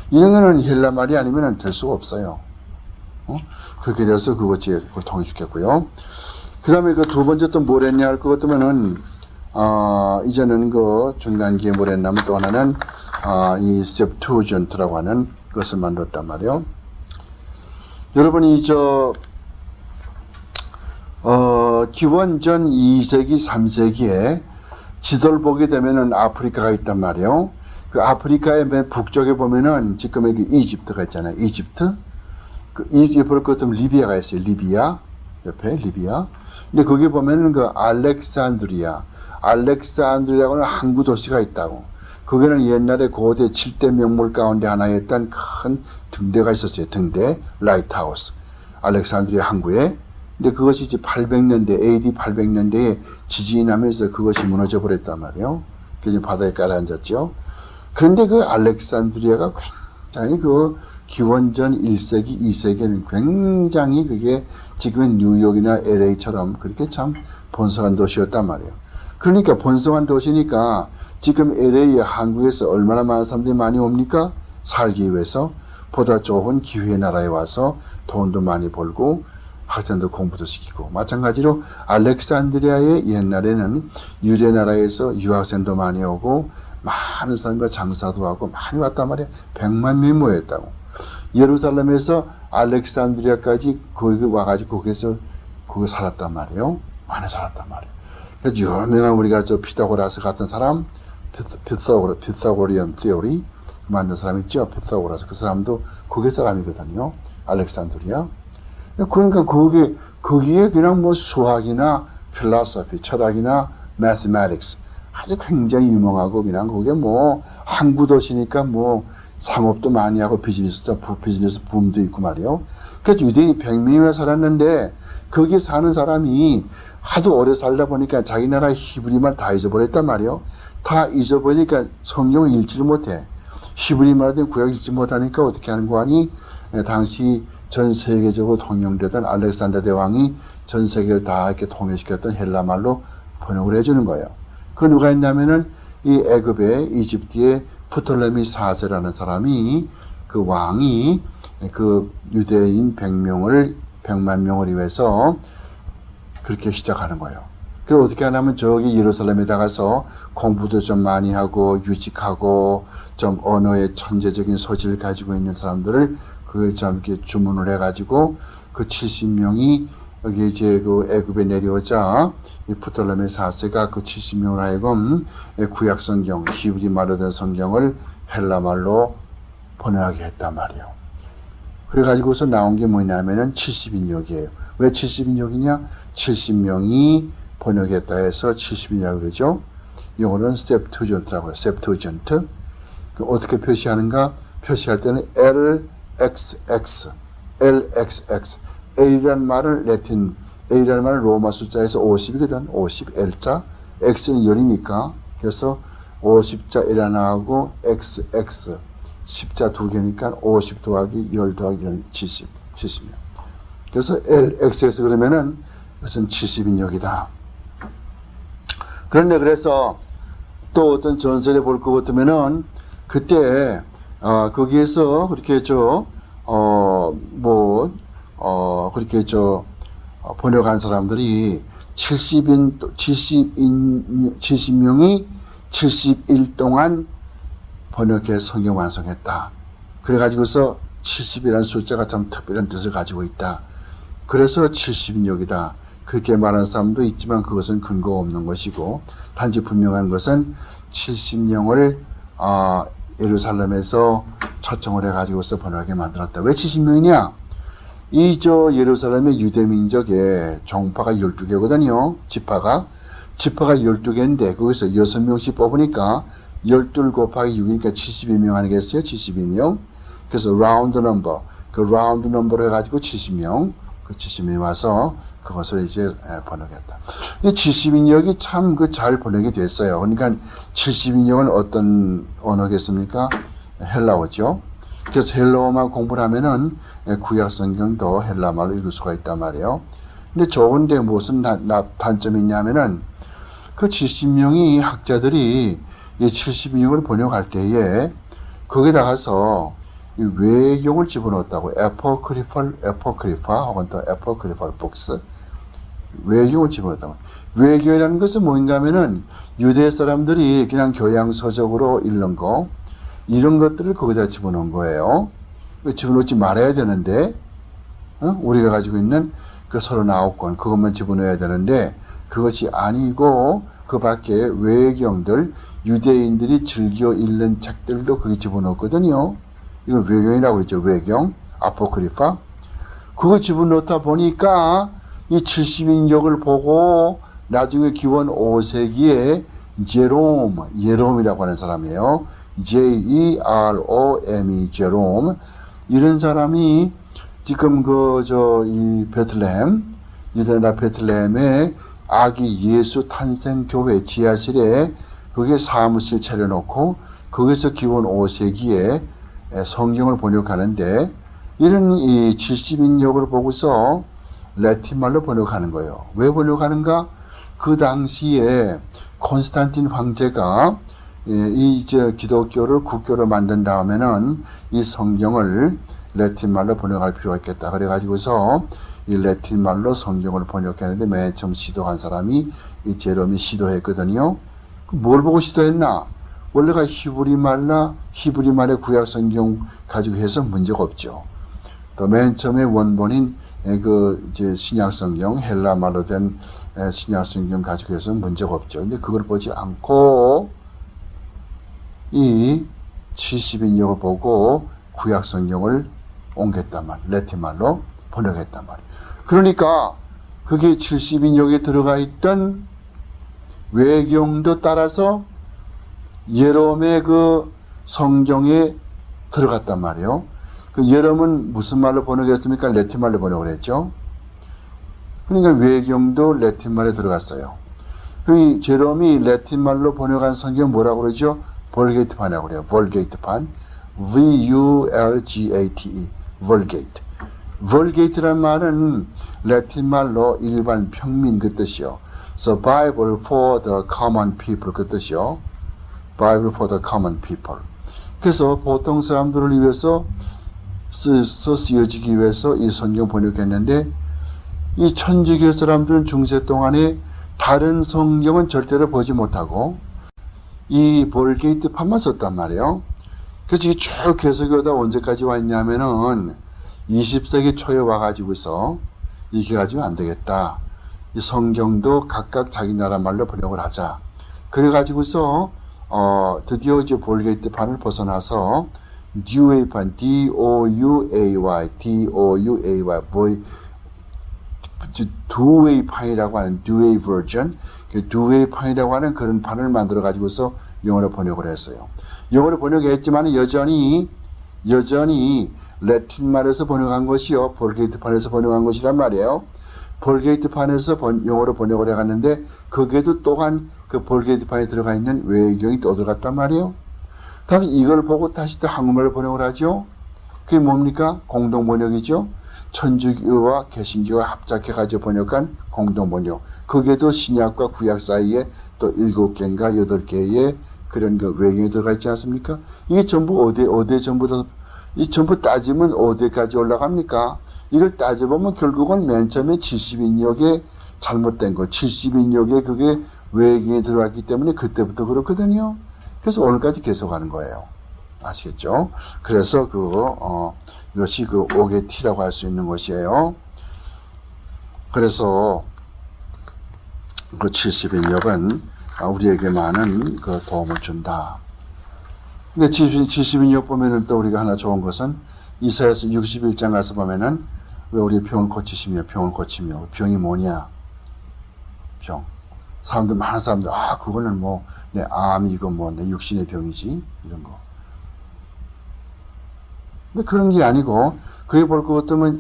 이런 거는 헬라 말이 아니면 될 수가 없어요. 그렇게 돼서 그걸 통해 주겠고요. 그 다음에 그 두 번째 또 뭘 했냐 할 것 같으면은, 이제는 그 중간기에 뭘 했냐면 또 하나는, 이 septuagint라고 하는 것을 만들었단 말이에요. 여러분이 기원전 2세기, 3세기에 지도를 보게 되면은 아프리카가 있단 말이에요. 그 아프리카의 맨 북쪽에 보면은 지금 여기 이집트가 있잖아요. 이집트. 그 이집트를 끝으면 리비아가 있어요. 리비아. 옆에 리비아. 근데 거기 보면은 그 알렉산드리아라고는 항구 도시가 있다고. 거기는 옛날에 고대 7대 명물 가운데 하나였던 큰 등대가 있었어요. 등대, 라이트하우스. 알렉산드리아 항구에. 근데 그것이 이제 800년대, AD 800년대에 지진이 나면서 그것이 무너져 버렸단 말이에요. 그래서 바다에 깔아앉았죠. 그런데 그 알렉산드리아가 굉장히 그 기원전 1세기, 2세기에는 굉장히 그게 지금의 뉴욕이나 LA처럼 그렇게 참 번성한 도시였단 말이에요. 그러니까 번성한 도시니까 지금 LA 한국에서 얼마나 많은 사람들이 많이 옵니까? 살기 위해서 보다 좋은 기회의 나라에 와서 돈도 많이 벌고 학생도 공부도 시키고, 마찬가지로 알렉산드리아의 옛날에는 유대 나라에서 유학생도 많이 오고 많은 사람과 장사도 하고 많이 왔단 말이에요. 100만 명이 모였다고. 예루살렘에서 알렉산드리아까지 거기 와가지고 거기서 살았단 말이에요. 많이 살았단 말이에요. 그래서 유명한 우리가 피타고라스 같은 사람, 피타고리안 티오리 만든 사람 있죠. 피타고라스. 그 사람도 거기 사람이거든요. 알렉산드리아. 그러니까 거기에 그냥 뭐 수학이나 필로소피, 철학이나 mathematics 아주 굉장히 유명하고, 그냥 거기에 뭐 항구 도시니까 뭐 상업도 많이 하고 비즈니스 붐도 있고 말이에요. 그래서 유대인이 100명이나 살았는데 거기에 사는 사람이 하도 오래 살다 보니까 자기 나라 히브리 말 다 잊어버렸단 말이에요. 다 잊어버리니까 성경을 읽지를 못해. 히브리 말하던 구약 읽지 못하니까 어떻게 하는 거 아니? 당시 전 세계적으로 통용되던 알렉산더 대왕이 전 세계를 다 이렇게 통일시켰던 헬라 말로 번역을 해주는 거예요. 그 누가 있냐면은 이 애굽의 이집트의 프톨레미 4세라는 사람이, 그 왕이 그 유대인 100만 명을 위해서 그렇게 시작하는 거예요. 그 어떻게 하냐면 저기 예루살렘에 나가서 공부도 좀 많이 하고 유직하고 좀 언어의 천재적인 소질을 가지고 있는 사람들을 그걸 좀 이렇게 주문을 해가지고 그 70명이 여기 이제 그 애굽에 내려오자 이 프톨레미 4세가 그 70명을 하여금 구약 성경, 히브리 말로 된 성경을 헬라 말로 번역하게 했단 말이에요. 그래가지고서 나온 게 뭐냐면은 70인역이에요. 왜 70인역이냐? 70명이 번역했다 해서 70인이라고 그러죠. 영어로는 septuagint라고 그래요. septuagint. 어떻게 표시하는가? 표시할 때는 LXX. L이라는 말은 라틴, A라는 말은 로마 숫자에서 50이거든. 50, L자. X는 10이니까. 그래서 50자 1 하나하고 XX. 10자 2개니까 50 더하기 10 더하기 10, 70명. 그래서 LX에서 그러면은 그것은 70인역이다. 그런데 그래서 또 어떤 전설에 볼 것 같으면은 그때 거기에서 그렇게 그렇게 번역한 사람들이 70명이 70일 동안 번역해 성경 완성했다. 그래가지고서 70이라는 숫자가 참 특별한 뜻을 가지고 있다. 그래서 70인역이다. 그렇게 말하는 사람도 있지만 그것은 근거가 없는 것이고, 단지 분명한 것은 70명을 예루살렘에서 초청을 해가지고서 번역하게 만들었다. 왜 70명이냐? 예루살렘의 유대민족의 종파가 12개거든요. 지파가 12개인데, 거기서 6명씩 뽑으니까 12 곱하기 6이니까 72명 아니겠어요? 72명. 그래서 라운드 넘버, 그 라운드 넘버로 해가지고 70명, 그 70명이 와서 그것을 이제 번역했다. 이 70인역이 참 잘 번역이 됐어요. 그러니까 70인역은 어떤 언어겠습니까? 헬라어죠. 그래서 헬라어만 공부를 하면은 구약 성경도 헬라말로 읽을 수가 있단 말이에요. 근데 좋은데 무슨 단점이 있냐면은 그 70명이 학자들이 이 70인역을 번역할 때에 거기다가서 이 외경을 집어넣었다고. 에포크리파 혹은 또 에포크리팔 북스, 외경을 집어넣었다고. 외경이라는 것은 뭔가 하면은 유대 사람들이 그냥 교양서적으로 읽는 거, 이런 것들을 거기다 집어넣은 거예요. 집어넣지 말아야 되는데, 우리가 가지고 있는 그 39권, 그것만 집어넣어야 되는데, 그것이 아니고, 그 밖에 외경들, 유대인들이 즐겨 읽는 책들도 거기 집어넣었거든요. 이걸 외경이라고 그랬죠. 외경, 아포크리파. 그거 집어넣다 보니까 이 70인역을 보고 나중에 기원 5세기에 예롬이라고 하는 사람이에요. Jerome, 제롬. 이런 사람이 지금 이 베틀레헴, 유대나라 베틀레헴에 아기 예수 탄생 교회 지하실에 거기에 사무실 차려놓고 거기서 기원 5세기에 성경을 번역하는데 이런 이 70인역을 보고서 라틴말로 번역하는 거예요. 왜 번역하는가? 그 당시에 콘스탄틴 황제가 기독교를 국교로 만든 다음에는 이 성경을 라틴말로 번역할 필요가 있겠다. 그래가지고서 이 라틴말로 성경을 번역했는데 맨 처음 시도한 사람이 이 제롬이 시도했거든요. 뭘 보고 시도했나? 원래가 히브리말의 구약 성경 가지고 해서 문제가 없죠. 또 맨 처음에 원본인 신약 성경, 헬라말로 된 신약 성경 가지고 해서 문제가 없죠. 근데 그걸 보지 않고 이 70인역을 보고 구약 성경을 옮겼단 말이에요. 라틴말로 번역했단 말이에요. 그러니까 그게 70인역에 들어가 있던 외경도 따라서 예롬의 그 성경에 들어갔단 말이에요. 그 예롬은 무슨 말로 번역했습니까? 라틴말로 번역을 했죠. 그러니까 외경도 라틴말에 들어갔어요. 그 제롬이 라틴말로 번역한 성경 뭐라고 그러죠? 볼게이트판이라고 그래요. 볼게이트판. V-U-L-G-A-T-E. 볼게이트. 볼게이트란 말은 라틴말로 일반 평민 그 뜻이요. So Bible for the common people 그 뜻이요. Bible for the common people. 그래서 보통 사람들을 위해서 쓰여지기 위해서 이 성경 번역했는데 이 천주교 사람들은 중세 동안에 다른 성경은 절대로 보지 못하고 이 볼게이트판만 썼단 말이에요. 그래서 이게 쭉 계속하다 언제까지 왔냐면은 20세기 초에 와가지고서 이렇게 가지고 안 되겠다. 이 성경도 각각 자기 나라 말로 번역을 하자. 그래가지고서 드디어 이제 볼게이트판을 벗어나서 DOA판, D-O-U-A-Y, 두웨이 판이라고 하는 두웨이 버전, 두웨이 판이라고 하는 그런 판을 만들어 가지고서 영어로 번역을 했어요. 영어로 번역했지만 여전히 라틴말에서 번역한 것이요, 볼게이트판에서 번역한 것이란 말이에요. 볼게이트판에서 영어로 번역을 해갔는데 거기에도 또한 그 볼게이트판에 들어가 있는 외경이 또 들어갔단 말이에요. 다음에 이걸 보고 다시 또 한국말로 번역을 하죠. 그게 뭡니까? 공동 번역이죠. 천주교와 개신교가 합작해가지고 번역한 공동 번역. 거기에도 신약과 구약 사이에 또 7개인가 8개의 그런 그 외경이 들어가 있지 않습니까? 이게 전부 어디 전부 다, 이 전부 따지면 어디까지 올라갑니까? 이걸 따져보면 결국은 맨 처음에 70인역에 잘못된 거, 70인역에 그게 외경이 들어갔기 때문에 그때부터 그렇거든요. 그래서 오늘까지 계속하는 거예요. 아시겠죠? 그래서 이것이 그 오게티라고 할 수 있는 것이에요. 그래서 그 70인역은 우리에게 많은 그 도움을 준다. 근데 70인역 보면은 또 우리가 하나 좋은 것은 이사야서 61장 가서 보면은 왜 우리 병을 고치시며 병이 뭐냐? 병. 많은 사람들, 그거는 뭐, 내 암이고 뭐, 내 육신의 병이지. 이런 거. 근데 그런 게 아니고, 그게 볼 것 같으면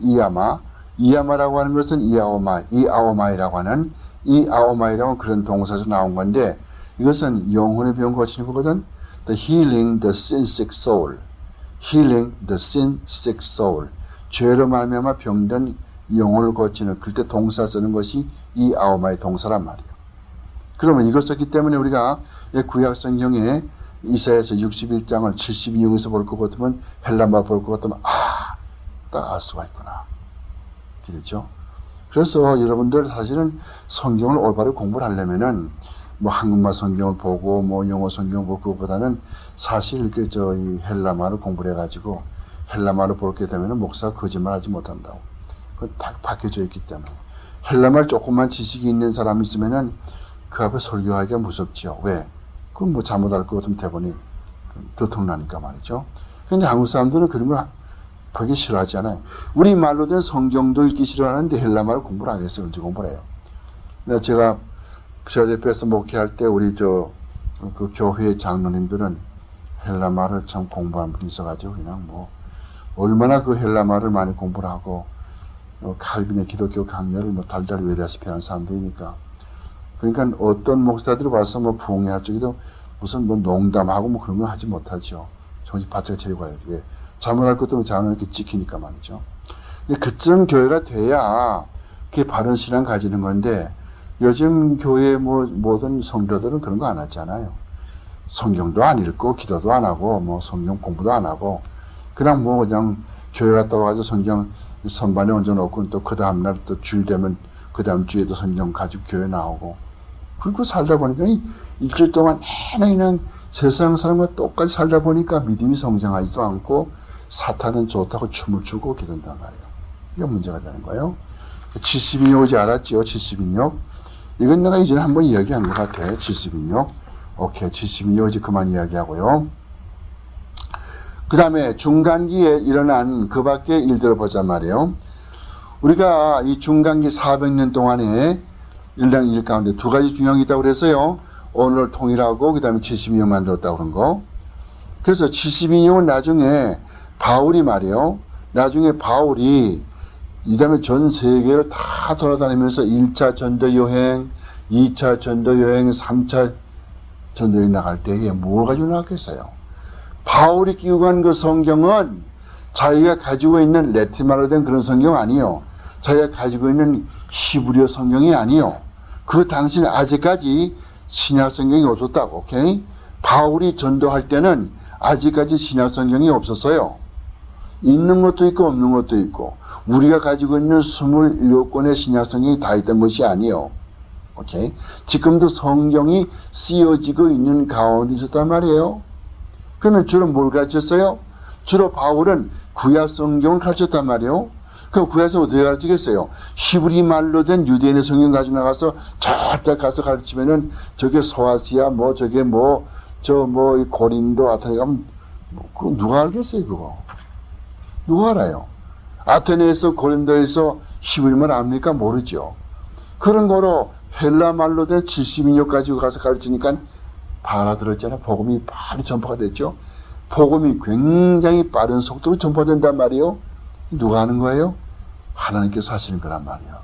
이야마라고 하는 것은 이아오마이라고 하는 그런 동사에서 나온 건데, 이것은 영혼의 병 고치는 거거든. The healing the sin sick soul. healing the sin sick soul. 죄로 말미암아 병든 영혼을 고치는, 그때 동사 쓰는 것이 이아오마의 동사란 말이에요. 그러면 이걸 썼기 때문에 우리가 구약 성경에 이사야서 61장을 72쪽에서 볼 것 같으면 헬라말 볼 것 같으면 딱 알 수가 있구나. 그렇죠? 그래서 여러분들 사실은 성경을 올바로 공부를 하려면은 뭐 한국말 성경을 보고 뭐 영어 성경 보고 그것보다는 사실 이 헬라말을 공부를 해가지고 헬라말을 볼게 되면은 목사가 거짓말하지 못한다고. 그건 딱 박혀져 있기 때문에 헬라말 조금만 지식이 있는 사람이 있으면은 그 앞에 설교하기가 무섭죠. 왜? 그건 뭐 잘못 알고 같으면 대본이 들통나니까 말이죠. 근데 한국 사람들은 그런 걸 되게 싫어하잖아요. 우리 말로 된 성경도 읽기 싫어하는데 헬라말을 공부를 안 했어요. 언제 공부를 해요? 그래서 제가 필라델피아에서 목회할 때 우리 그 교회 장로님들은 헬라말을 참 공부한 분이 있어가지고 그냥 뭐 얼마나 그 헬라말을 많이 공부를 하고 칼빈의 기독교 강요를 뭐 달달 외다시피 한 사람들이니까. 그러니까 어떤 목사들이 와서 뭐 부흥회할 적에도 무슨 뭐 농담하고 뭐 그런 걸 하지 못하죠. 정신 바짝 차리고 가야지. 왜? 잘못할 것도 장로 이렇게 찍히니까 말이죠. 근데 그쯤 교회가 돼야 그게 바른 신앙 가지는 건데 요즘 교회 뭐 모든 성도들은 그런 거 안 하잖아요. 성경도 안 읽고 기도도 안 하고 뭐 성경 공부도 안 하고 그냥 뭐 그냥 교회 갔다 와가지고 성경 선반에 얹어놓고 또 그 다음날 또 주일 되면 그 다음 주에도 성경 가지고 교회 나오고 그리고 살다 보니까 일주일 동안 내내 그냥 세상 사람과 똑같이 살다 보니까 믿음이 성장하지도 않고 사탄은 좋다고 춤을 추고 기도한단 말이에요. 이게 문제가 되는 거예요. 70인역 오지 알았죠? 70인역. 이건 내가 이전에 한번 이야기한 것 같아. 70인역. 오케이. 70인역 이제 그만 이야기하고요. 그 다음에 중간기에 일어난 그 밖의 일들을 보자 말이에요. 우리가 이 중간기 400년 동안에 일당 일 가운데 두 가지 중요한 게 있다고 그랬어요. 오늘 통일하고 그 다음에 72년 만들었다고 그런 거. 그래서 72년은 나중에 바울이 말이에요. 나중에 바울이 이 다음에 전 세계를 다 돌아다니면서 1차 전도 여행, 2차 전도 여행, 3차 전도 여행 나갈 때에 뭘 가지고 나갔겠어요? 바울이 끼고 간 그 성경은 자기가 가지고 있는 레티말로 된 그런 성경 아니요. 자기가 가지고 있는 히브리어 성경이 아니요. 그 당시는 아직까지 신약 성경이 없었다고. 오케이? 바울이 전도할 때는 아직까지 신약 성경이 없었어요. 있는 것도 있고 없는 것도 있고 우리가 가지고 있는 27권의 신약 성경이 다 있던 것이 아니요. 오케이? 지금도 성경이 쓰여지고 있는 가운데 있었단 말이에요. 그러면 주로 뭘 가르쳤어요? 주로 바울은 구약 성경을 가르쳤단 말이에요. 그럼 구약에서 어떻게 가르치겠어요? 히브리 말로 된 유대인의 성경 가지고 나가서 저쪽 가서 가르치면은 저게 소아시아 뭐 저게 뭐 고린도 아테네 가면 그거 누가 알겠어요 그거? 누가 알아요? 아테네에서 고린도에서 히브리말 압니까? 모르죠. 그런 거로 헬라 말로 된 70인역 가지고 가서 가르치니까 다 알아들었잖아요. 복음이 빨리 전파가 됐죠. 복음이 굉장히 빠른 속도로 전파된단 말이에요. 누가 하는 거예요? 하나님께서 하시는 거란 말이에요.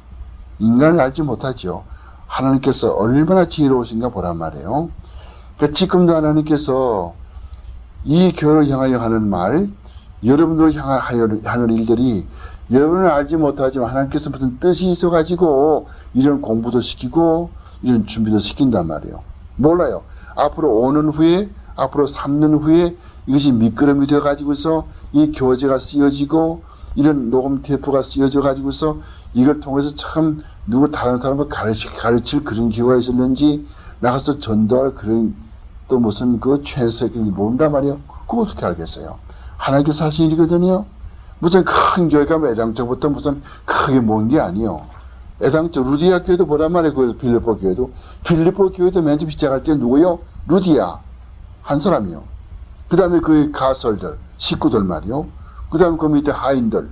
인간을 알지 못하죠. 하나님께서 얼마나 지혜로우신가 보란 말이에요. 그러니까 지금도 하나님께서 이 교회를 향하여 하는 말, 여러분들을 향하여 하는 일들이 여러분은 알지 못하지만 하나님께서 무슨 뜻이 있어가지고 이런 공부도 시키고 이런 준비도 시킨단 말이에요. 몰라요. 앞으로 5년 후에, 앞으로 3년 후에 이것이 미끄럼이 되어가지고서 이 교재가 쓰여지고 이런 녹음 테이프가 쓰여져 가지고서 이걸 통해서 참 누구 다른 사람을 가르칠 그런 기회가 있었는지 나가서 전도할 그런 또 무슨 그 최세를 모른단 말이에요. 그거 어떻게 알겠어요? 하나님께서 하신 일이거든요. 무슨 큰 교회가 애당초부터 무슨 크게 모은 게 아니에요. 애당초 루디아 교회도 보란 말이에요. 그 빌립보 교회도. 빌립보 교회도 맨 처음 시작할 때 누구요? 루디아. 한 사람이요. 그 다음에 그 가설들, 식구들 말이요. 그 다음에 그 밑에 하인들.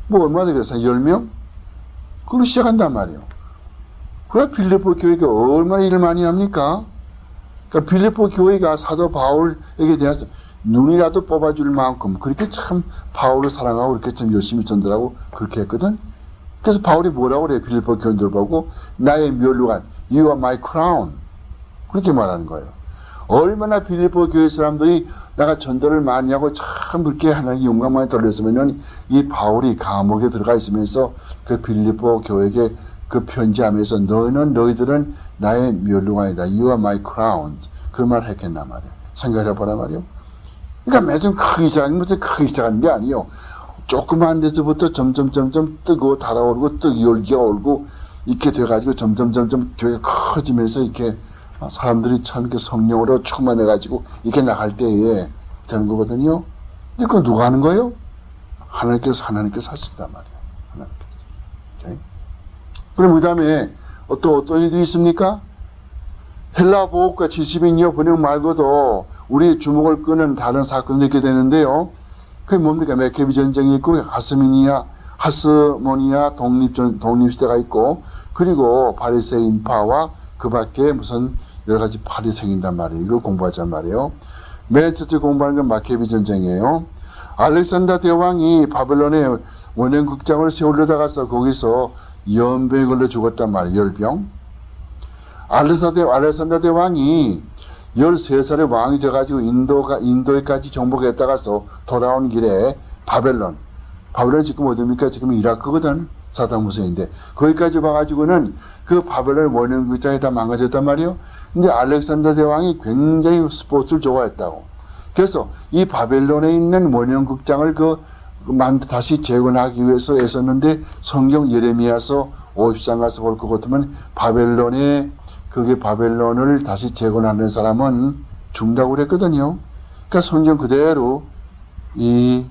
뭐 얼마나 되겠어요? 10명? 그걸로 시작한단 말이에요. 그래 빌립보 교회가 얼마나 일을 많이 합니까? 그러니까 빌립보 교회가 사도 바울에게 대해서 눈이라도 뽑아줄 만큼 그렇게 참 바울을 사랑하고 그렇게 좀 열심히 전달하고 그렇게 했거든. 그래서 바울이 뭐라고 그래요? 빌립보 교인들 보고 나의 멸류관, you are my crown. 그렇게 말하는 거예요. 얼마나 빌립보 교회 사람들이 내가 전도를 많이 하고 참 그렇게 하나님의 영광 많이 돌렸으면은 이 바울이 감옥에 들어가 있으면서 그 빌립보 교회에게 그 편지하면서 너희들은 나의 멸류관이다. You are my crown. 그 말을 했겠나 말이에요. 생각해 보라 말이에요. 그러니까 매번 크기 시작하는 것은 크기 시작하는 게 아니에요. 조그만 데서부터 점점 뜨고 달아오르고 열기가 오르고 이렇게 돼가지고 점점 교회가 커지면서 이렇게 사람들이 참 이렇게 성령으로 충만해가지고 이렇게 나갈 때에 되는 거거든요. 근데 그건 누가 하는 거예요? 하나님께서 하신단 말이에요. 하나님께서. 오케이? 그럼 그 다음에 또 어떤 일들이 있습니까? 헬라 보호과 70인여 번역 말고도 우리의 주목을 끄는 다른 사건이 있게 되는데요. 그게 뭡니까? 메케비 전쟁이 있고, 하스모니아 독립시대가 있고, 그리고 바리새인 인파와 그 밖에 무슨 여러 가지 팔이 생긴단 말이에요. 이걸 공부하자는 말이에요. 맨 첫째 공부하는 건 마케비 전쟁이에요. 알렉산더 대왕이 바벨론에 원형극장을 세우려다가서 거기서 연병에 걸려 죽었단 말이에요. 열병. 알렉산더 대왕이 13살의 왕이 돼가지고 인도에까지 정복했다가서 돌아온 길에 바벨론 지금 어디입니까? 지금 이라크거든. 사담 후세인데 거기까지 와가지고는 그 바벨론 원형극장이 다 망가졌단 말이에요. 근데 알렉산더 대왕이 굉장히 스포츠를 좋아했다고. 그래서 이 바벨론에 있는 원형극장을 다시 재건하기 위해서 애썼는데 성경 예레미야서 50장 가서 볼 것 같으면 바벨론을 다시 재건하는 사람은 죽는다고 그랬거든요. 그러니까 성경 그대로 이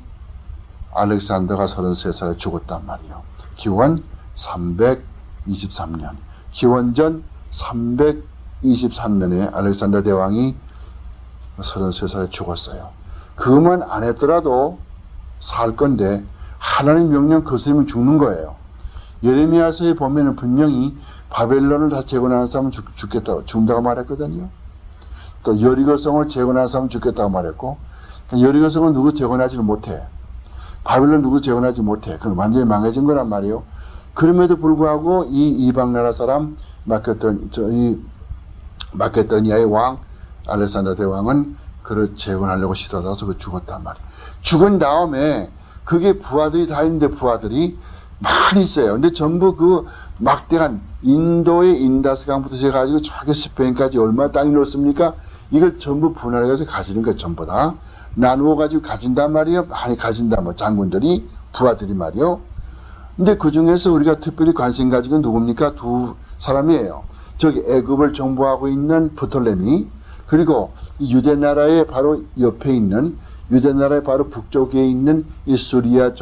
알렉산더가 33살에 죽었단 말이에요. 기원 323년. 기원전 323년에 알렉산더 대왕이 33살에 죽었어요. 그것만 안 했더라도 살 건데 하나님 명령 거스르면 죽는 거예요. 예레미야서에 보면은 분명히 바벨론을 다시 재건하는 사람은 죽는다고 말했거든요. 또 여리고성을 재건하는 사람은 죽겠다고 말했고, 여리고성은 누구 재건하지는 못해. 바벨론 누구 재건하지 못해. 그건 완전히 망해진 거란 말이에요. 그럼에도 불구하고 이 이방 나라 사람 마케도니아의 왕 알렉산더 대왕은 그를 재건하려고 시도하다가 그 죽었단 말이에요. 죽은 다음에 그게 부하들이 다 있는데 부하들이 많이 있어요. 근데 전부 그 막대한 인도의 인다스강부터 시작해가지고 저기 스페인까지 얼마나 땅이 넓습니까? 이걸 전부 분할해가지고 가지는 거예요. 전부 다. 나누어가지고 가진단 말이에요. 많이 가진다. 장군들이, 부하들이 말이에요. 근데 그 중에서 우리가 특별히 관심 가지고 누굽니까? 두 사람이에요. 저기 애굽을 정복하고 있는 프톨레미, 그리고 이 유대나라의 바로 옆에 있는, 유대나라의 바로 북쪽에 있는 이 수리아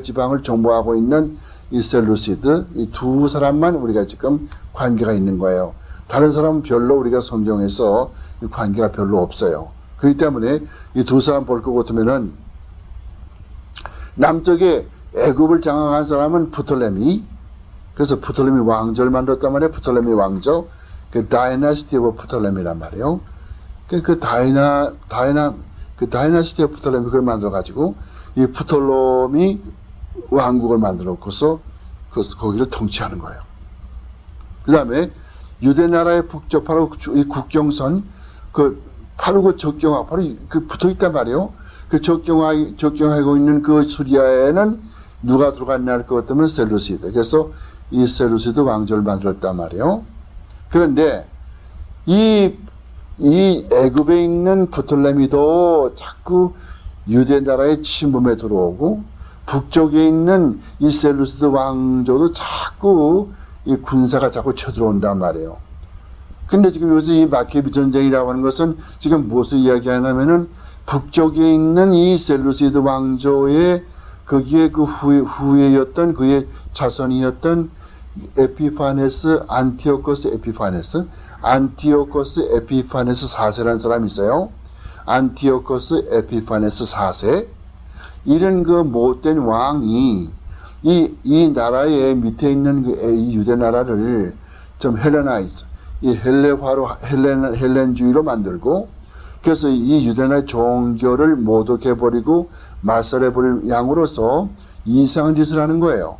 지방을 정복하고 있는 이 셀루시드, 이 두 사람만 우리가 지금 관계가 있는 거예요. 다른 사람은 별로 우리가 성경에서 관계가 별로 없어요. 그렇기 때문에 이 두 사람 볼 것 같으면은 남쪽에 애굽을 장악한 사람은 프톨레미, 그래서 프톨레미 왕조를 만들었단 말이에요. 프톨레미 왕조, 그 다이나시티 오브 프톨레미란 말이에요. 그 다이나시티 오브 프톨레미 그걸 만들어 가지고 이 프톨레미 왕국을 만들어 놓고서 거기를 통치하는 거예요. 그 다음에 유대나라의 북쪽 바로 이 국경선 바로 그 적경화 바로 붙어 있단 말이에요. 그 적경하고 있는 그 수리아에는 누가 들어갔냐 할 것 같으면 셀루시드. 그래서 이 셀루시드 왕조를 만들었단 말이에요. 그런데 이 애굽에 있는 프톨레미도 자꾸 유대나라의 침범에 들어오고, 북쪽에 있는 이 셀루시드 왕조도 자꾸 이 군사가 자꾸 쳐들어온단 말이에요. 근데 지금 여기서 이 마케비 전쟁이라고 하는 것은 지금 무엇을 이야기하냐면은 북쪽에 있는 이 셀루시드 왕조의 거기에 그 후예였던 그의 자손이었던 안티오코스 에피파네스 4세라는 사람이 있어요. 안티오코스 에피파네스 4세. 이런 그 못된 왕이 이 나라의 밑에 있는 그 유대 나라를 좀 헬레나이즈, 이 헬렌주의로 만들고, 그래서 이 유대나라의 종교를 모독해버리고 말살해버릴 양으로서 이상한 짓을 하는 거예요.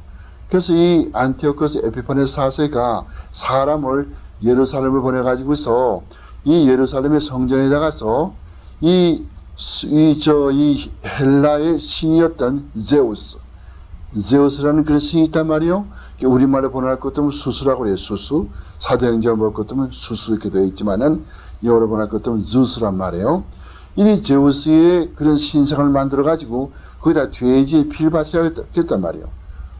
그래서 이 안티오코스 에피파네스 4세가 사람을 예루살렘을 보내가지고서 이 예루살렘의 성전에다가서 이 헬라의 신이었던 제우스라는 그런 신이 있단 말이에요. 우리말에 번역할 것 같으면 수수라고 그래요. 수수. 사도행전 볼 것 같으면 수수 이렇게 되어 있지만은 영어로 번역할 것 같으면 주스란 말이에요. 이 제우스의 그런 신상을 만들어 가지고 거기다 돼지의 피를 바치라고 했단 말이에요.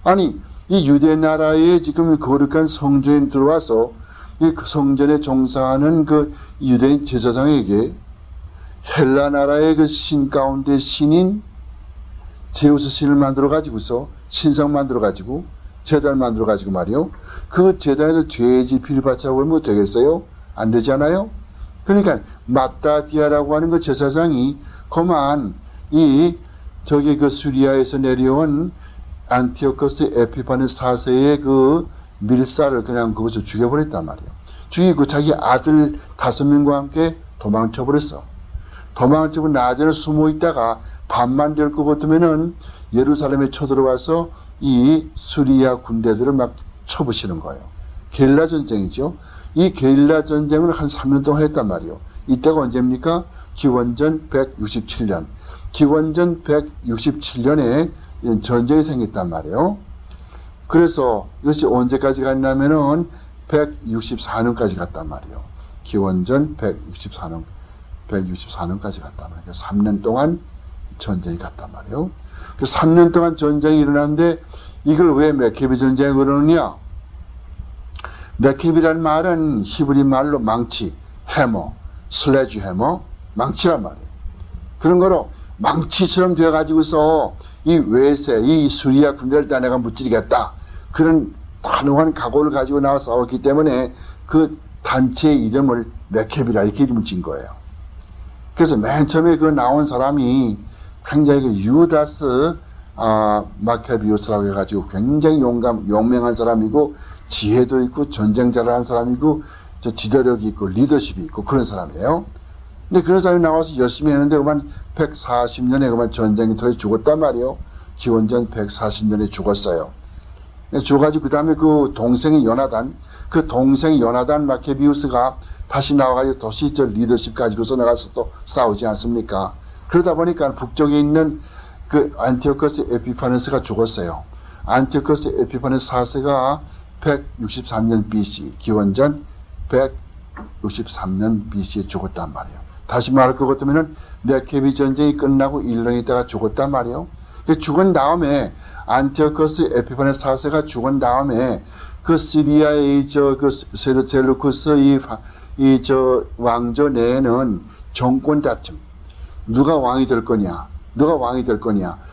아니 이 유대 나라에 지금 거룩한 성전에 들어와서 이 성전에 종사하는 그 유대인 제사장에게 헬라 나라의 그 신 가운데 신인 제우스 신을 만들어 가지고서 신상 만들어 가지고 제단을 만들어 가지고 말이요. 그 제단에도 죄의 피를 바치라고 하면 되겠어요? 안 되잖아요. 그러니까 마따디아라고 하는 그 제사장이 그만 저기 그 수리아에서 내려온 안티오코스 에피파네스 4세의 그 밀사를 그냥 그것을 죽여버렸단 말이에요. 죽이고 자기 아들 5명과 함께 도망쳐버렸어. 도망치고 낮에는 숨어 있다가 밤만 될 것 같으면은 예루살렘에 쳐들어와서 이 수리아 군대들을 막 쳐부시는 거예요. 게릴라 전쟁이죠. 이 게릴라 전쟁을 한 3년 동안 했단 말이에요. 이때가 언제입니까? 기원전 167년. 기원전 167년에 전쟁이 생겼단 말이에요. 그래서 이것이 언제까지 갔냐면은 164년까지 갔단 말이에요. 기원전 164년까지 갔단 말이에요. 3년 동안 전쟁이 갔단 말이에요. 그 3년 동안 전쟁이 일어났는데 이걸 왜 메케비 전쟁이 그러느냐? 메케비라는 말은 히브리 말로 망치, 해머, 슬래지 해머, 망치란 말이에요. 그런 거로 망치처럼 되어가지고서 이 외세, 이 수리아 군대를 다 내가 무찌르겠다. 그런 단호한 각오를 가지고 나와 싸웠기 때문에 그 단체의 이름을 메케비라 이렇게 이름을 진 거예요. 그래서 맨 처음에 그 나온 사람이 굉장히 그 유다스 마케비우스라고 해가지고 굉장히 용맹한 사람이고 지혜도 있고 전쟁 잘하는 사람이고 지도력이 있고 리더십이 있고 그런 사람이에요. 근데 그런 사람이 나와서 열심히 했는데 그만 140년에 그만 전쟁이 터져 죽었단 말이에요. 기원전 140년에 죽었어요. 죽어가지고 그 다음에 그 동생이 요나단, 그 동생이 요나단 마케비우스가 다시 나와가지고 도시 리더십 가지고서 나가서 또 싸우지 않습니까? 그러다 보니까 북쪽에 있는 그 안티오코스 에피파네스가 죽었어요. 안티오코스 에피파네스 4세가 163년 BC, 기원전 163년 BC에 죽었단 말이에요. 다시 말할 것 같으면은 메케비 전쟁이 끝나고 1년 있다가 죽었단 말이에요. 죽은 다음에 안티오코스 에피파네스 4세가 죽은 다음에 그 시리아의 그 셀루쿠스 왕조 내에는 정권 다툼, 누가 왕이 될 거냐,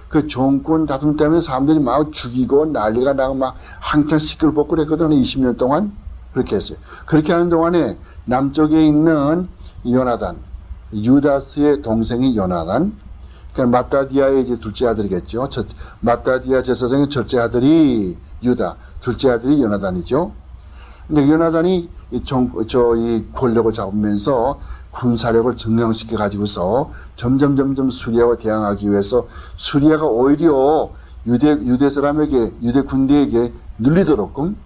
그 정권 다툼 때문에 사람들이 막 죽이고 난리가 나고 막 한창 시끌벅 그랬거든요. 20년 동안 그렇게 했어요. 그렇게 하는 동안에 남쪽에 있는 요나단, 유다스의 동생이 요나단, 그러니까 마따디아의 이제 둘째 아들이겠죠. 마따디아 제사장의 첫째 아들이 유다, 둘째 아들이 요나단이죠. 근데 요나단이 이 권력을 잡으면서 군사력을 증강시켜 가지고서 점점 수리아와 대항하기 위해서 수리아가 오히려 유대 사람에게, 유대 군대에게 눌리도록끔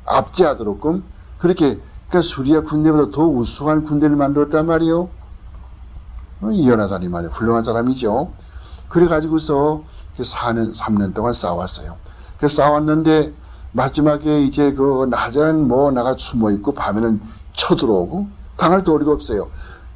압제하도록끔 그렇게 그러니까 수리아 군대보다 더 우수한 군대를 만들었단 말이에요. 이 요나단이 말이에요. 훌륭한 사람이죠. 그래 가지고서 3년 동안 싸웠어요. 그 싸웠는데 마지막에 이제 그 낮에는 뭐 나가 숨어 있고 밤에는 쳐들어오고 당할 도리가 없어요.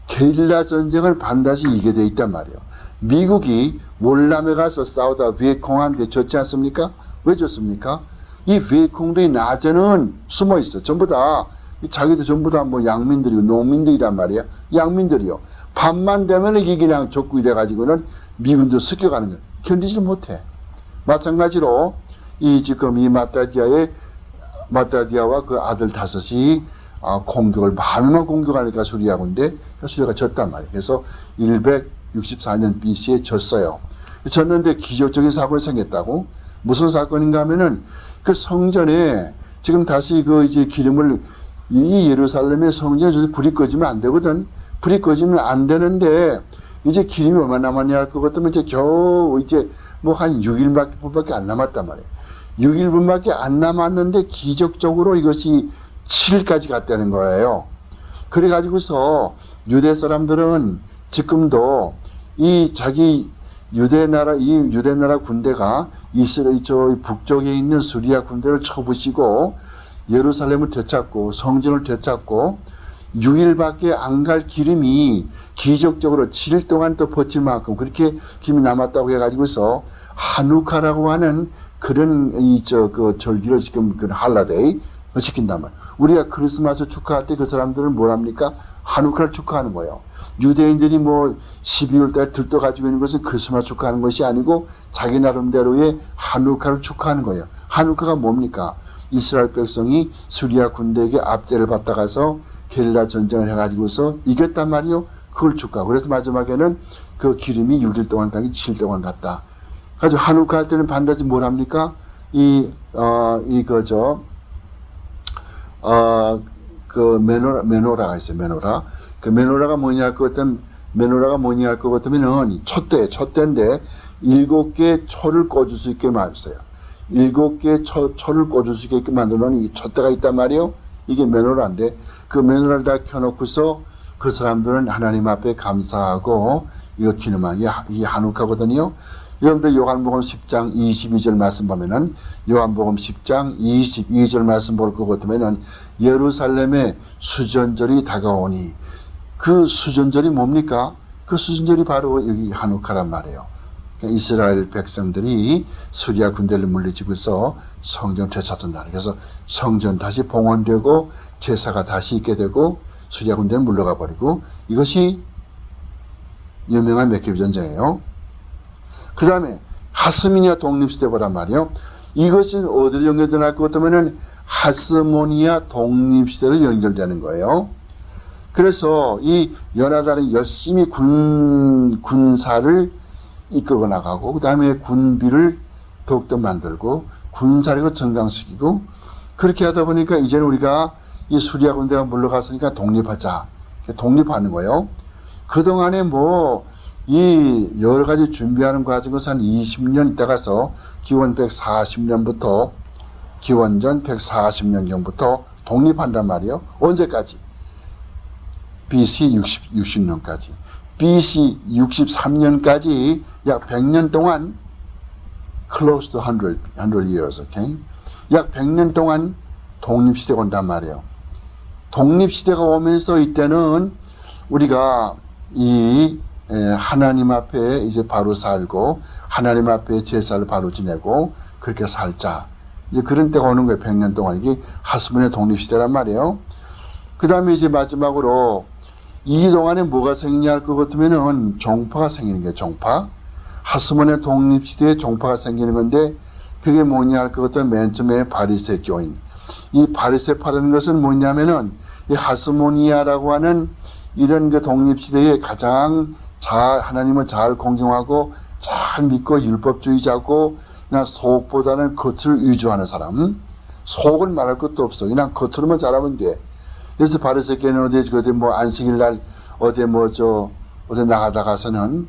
게릴라 전쟁을 반드시 이기게 돼 있단 말이에요. 미국이 월남에 가서 싸우다 비에콩한테 졌지 않습니까? 왜 졌습니까? 이 비에콩들이 낮에는 숨어 있어. 전부 다 자기들 전부 다 뭐 양민들이고 농민들이란 말이야. 양민들이요. 밤만 되면 이게 그냥 적국이 돼가지고는 미군도 습격하는 거예요. 견디지 못해. 마찬가지로 지금 이 마따디아와 그 아들 5이 공격을 밤에만 공격하니까 수리아군데 수리아가 졌단 말이에요. 그래서 164년 BC에 졌어요. 졌는데 기적적인 사건이 생겼다고. 무슨 사건인가 하면은 그 성전에 지금 다시 그 이제 기름을 이 예루살렘의 성전에 불이 꺼지면 안 되거든. 불이 꺼지면 안 되는데 이제 기름이 얼마나 남았냐 할 것 같으면 이제 겨우 이제 뭐 한 6일밖에 안 남았단 말이에요. 6일분밖에 안 남았는데 기적적으로 이것이 7일까지 갔다는 거예요. 그래가지고서 유대 사람들은 지금도 이 자기 유대나라 군대가 이스라엘 저 북쪽에 있는 수리아 군대를 쳐부시고 예루살렘을 되찾고 성전을 되찾고 6일밖에 안 갈 기름이 기적적으로 7일 동안 또 버틸 만큼 그렇게 기름이 남았다고 해가지고서 하누카라고 하는 그런 그 절기를 지금 그 할라데이 지킨단 말이에요. 우리가 크리스마스 축하할 때 그 사람들은 뭘 합니까? 하누카를 축하하는 거예요. 유대인들이 뭐 12월 달 들떠 가지고 있는 것은 크리스마스 축하하는 것이 아니고 자기 나름대로의 하누카를 축하하는 거예요. 하누카가 뭡니까? 이스라엘 백성이 수리아 군대에게 압제를 받다가서 게릴라 전쟁을 해가지고서 이겼단 말이요. 그걸 축하하고. 그래서 마지막에는 그 기름이 6일 동안 가기 7일 동안 갔다. 그래서 하누카 할 때는 반드시 뭘 합니까? 그 메노라가 있어요. 메노라. 그 메노라가 뭐냐 할 것 같으면은 촛대인데 7개의 초를 꽂을 수 있게 만들었어요. 7개의 초를 꽂을 수 있게 만들어놓은 이 촛대가 있단 말이에요. 이게 메노라인데 그 메노라를 다 켜놓고서 그 사람들은 하나님 앞에 감사하고 이거 기념하는 게 이 하누카거든요. 여러분들 요한복음 10장 22절 말씀 보면은 요한복음 10장 22절 말씀 볼 것 같으면은 예루살렘에 수전절이 다가오니 그 수전절이 뭡니까? 그 수전절이 바로 여기 하누카란 말이에요. 그러니까 이스라엘 백성들이 수리아 군대를 물리치고서 성전 되찾는다. 그래서 성전 다시 봉헌되고 제사가 다시 있게 되고 수리아 군대는 물러가 버리고 이것이 유명한 메케비 전쟁이에요. 그 다음에 하스모니아 독립시대보란 말이에요. 이것은 어디로 연결될 것 같으면은 하스모니아 독립시대로 연결되는 거예요. 그래서 이 요나단이 열심히 군사를 이끌고 나가고 그 다음에 군비를 더욱더 만들고 군사력을 정강시키고 그렇게 하다 보니까 이제는 우리가 이 수리아 군대가 물러갔으니까 독립하자. 독립하는 거예요. 그동안에 이 여러 가지 준비하는 과정에서 한 20년 있다가서 기원 140년부터 기원전 140년경부터 독립한단 말이에요. 언제까지? BC 60년까지. BC 63년까지 약 100년 동안 close to 100 years, okay? 약 100년 동안 독립시대가 온단 말이에요. 독립시대가 오면서 이때는 우리가 하나님 앞에 이제 바로 살고 하나님 앞에 제사를 바로 지내고 그렇게 살자. 이제 그런 때가 오는 거예요. 100년 동안. 이게 하스모니아 독립시대란 말이에요. 그 다음에 이제 마지막으로 이 동안에 뭐가 생기냐 할 것 같으면은 종파가 생기는 거예요. 종파. 하스모니아 독립시대에 종파가 생기는 건데 그게 뭐냐 할 것 같으면 맨 처음에 바리새 교인. 이 바리새파라는 것은 뭐냐면은 이 하스모니아라고 하는 이런 그 독립시대에 가장 하나님을 잘 공경하고 잘 믿고 율법주의자고 그냥 속보다는 겉을 위주하는 사람. 속을 말할 것도 없어. 그냥 겉으로만 잘하면 돼. 그래서 바리새교는 어디 안식일 날 어디 나가다가서는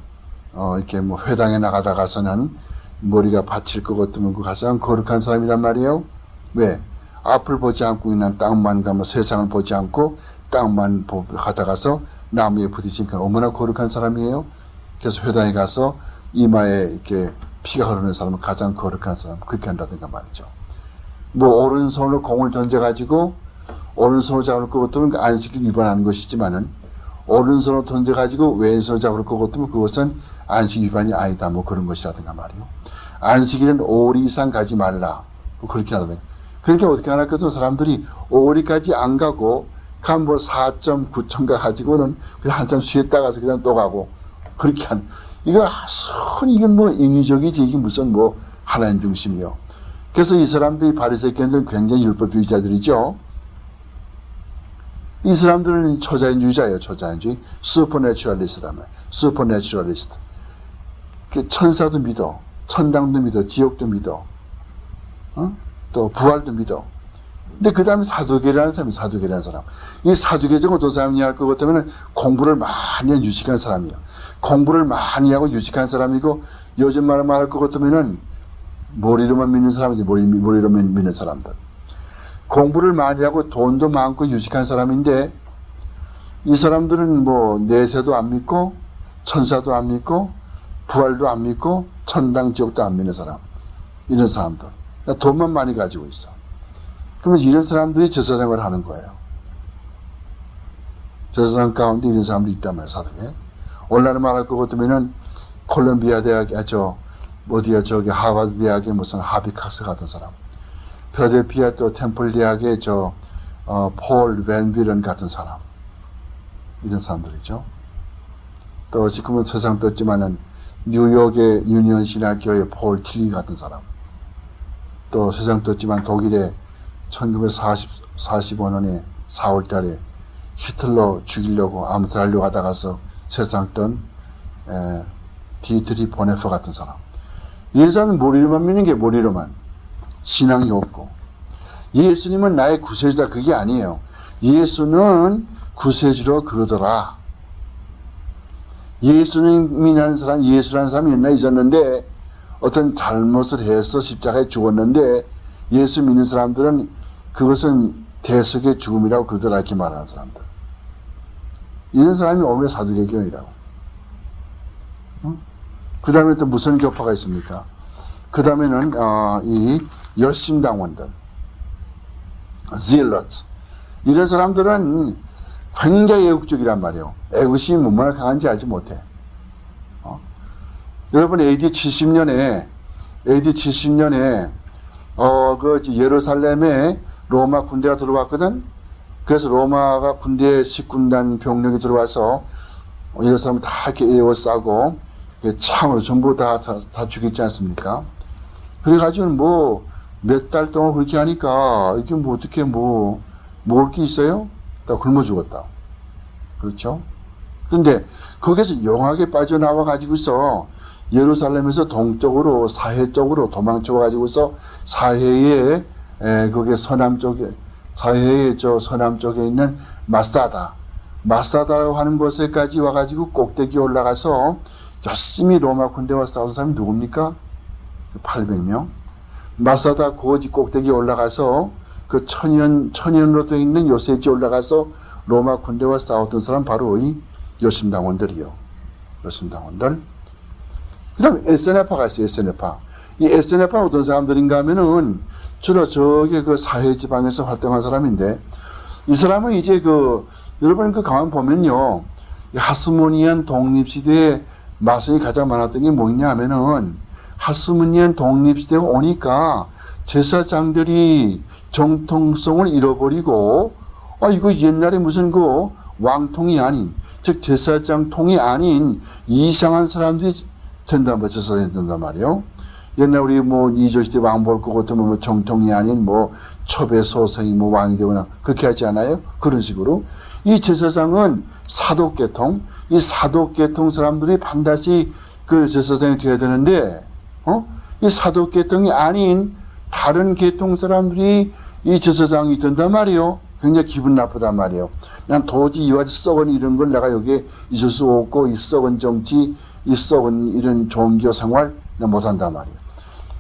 이렇게 회당에 나가다가서는 머리가 받칠 것 같으면 그 가장 거룩한 사람이란 말이에요. 왜? 앞을 보지 않고 그냥 땅만 가면 세상을 보지 않고 땅만 가다가서 나무에 부딪히니까 얼마나 거룩한 사람이에요. 그래서 회당에 가서 이마에 이렇게 피가 흐르는 사람은 가장 거룩한 사람 그렇게 한다든가 말이죠. 오른손으로 공을 던져가지고 오른손으로 잡을 것 같으면 안식일 위반하는 것이지만은 오른손으로 던져가지고 왼손으로 잡을 것 같으면 그것은 안식 위반이 아니다. 그런 것이라든가 말이요. 안식일은 5리 이상 가지 말라. 그렇게 하라든가. 그렇게 어떻게 하나 했거든. 사람들이 5리까지 안 가고 한 4.9점 가지고는 그냥 한참 쉬었다 가서 그냥 또 가고 그렇게 이건 인위적이지. 이게 무슨 하나님 중심이요. 그래서 이 사람들이 바리새교인들은 굉장히 율법주의자들이죠. 이 사람들은 초자연주의자예요. 초자연주의. 슈퍼내추럴리스트라면 슈퍼내추럴리스트. 천사도 믿어. 천당도 믿어. 지옥도 믿어. 또 부활도 믿어. 근데 그 다음에 사두개라는 사람이 사두개라는 사람. 이 사두개적은 어떤 사람이냐 할 것 같으면 공부를 많이 한 유식한 사람이에요. 공부를 많이 하고 유식한 사람이고 요즘 말할 것 같으면은 머리로만 믿는 사람이지. 머리로만 믿는 사람들. 공부를 많이 하고 돈도 많고 유식한 사람인데 이 사람들은 내세도 안 믿고 천사도 안 믿고 부활도 안 믿고 천당 지옥도 안 믿는 사람. 이런 사람들. 돈만 많이 가지고 있어. 그러면 이런 사람들이 제사생활을 하는 거예요. 제사상 가운데 이런 사람들이 있단 말이에요. 사도에. 오늘날 말할 것 같으면은 콜롬비아 대학에 하버드 대학에 무슨 합의학사 같은 사람. 필라델피아 또 템플 대학의 폴 밴비런 같은 사람, 이런 사람들이죠. 또 지금은 세상 떴지만은 뉴욕의 유니언 신학교의 폴 틸리 같은 사람, 또 세상 떴지만 독일의 1945년에 4월 달에 히틀러 죽이려고 암살하려고 하다가서 세상 뜬 디트리 보네퍼 같은 사람. 이 사람은 머리로만 믿는 게 머리로만. 신앙이 없고. 예수님은 나의 구세주다, 그게 아니에요. 예수는 구세주로 그러더라. 예수님이라는 사람, 예수라는 사람이 옛날에 있었는데 어떤 잘못을 해서 십자가에 죽었는데 예수 믿는 사람들은 그것은 대속의 죽음이라고 그러더라, 이렇게 말하는 사람들. 이런 사람이 오늘의 사두개교이라고. 그 다음에 또 무슨 교파가 있습니까? 그 다음에는 이 열심당원들, zealots. 이런 사람들은 굉장히 애국적이란 말이에요. 애국심이 얼마나 강한지 알지 못해. 여러분 AD 70년에 그 예루살렘에 로마 군대가 들어왔거든. 그래서 로마가 군대 10군단 병력이 들어와서 예루살렘을 다 이렇게 에워싸고 창으로 전부 다 죽였지 않습니까? 그래가지고 뭐 몇 달 동안 그렇게 하니까 이게 뭐 어떻게 먹을 게 있어요? 다 굶어 죽었다. 그렇죠? 그런데 거기서 용하게 빠져나와 가지고서 예루살렘에서 동쪽으로 사해 쪽으로 도망쳐 가지고서 사해의 거기에 서남 쪽에 사해의 서남 쪽에 있는 마사다라고 하는 곳에까지 와가지고 꼭대기 올라가서 열심히 로마 군대와 싸운 사람이 누굽니까? 800명. 마사다 고지 꼭대기 올라가서 그 천연으로 되어 있는 요새지 올라가서 로마 군대와 싸웠던 사람 바로 이 열심당원들이요. 열심당원들. 그 다음에 에스네파가 있어요. 에스네파. 이 에스네파 어떤 사람들인가 하면은 주로 저기 그 사해 지방에서 활동한 사람인데 이 사람은 이제 여러분 가만 보면요. 하스모니안 독립시대에 마선이 가장 많았던 게 뭐냐 하면은 하스모니안 독립시대가 오니까 제사장들이 정통성을 잃어버리고 이거 옛날에 무슨 왕통이 아닌 즉 제사장통이 아닌 이상한 사람들이 된단 말이에요. 제사장이 된단 말이에요. 옛날 우리 이조시대 왕 볼 것 같으면 정통이 아닌 첩의 소생이 왕이 되거나 그렇게 하지 않아요? 그런 식으로 이 제사장은 사독계통, 이 사독계통 사람들이 반드시 그 제사장이 되어야 되는데 이 사독계통이 아닌 다른 계통 사람들이 이 제사장이 된단 말이에요. 굉장히 기분 나쁘단 말이에요. 난 도저히 이와 같이 썩은 이런 걸 내가 여기에 있을 수 없고 이 썩은 정치, 이 썩은 이런 종교 생활 나 못한단 말이에요.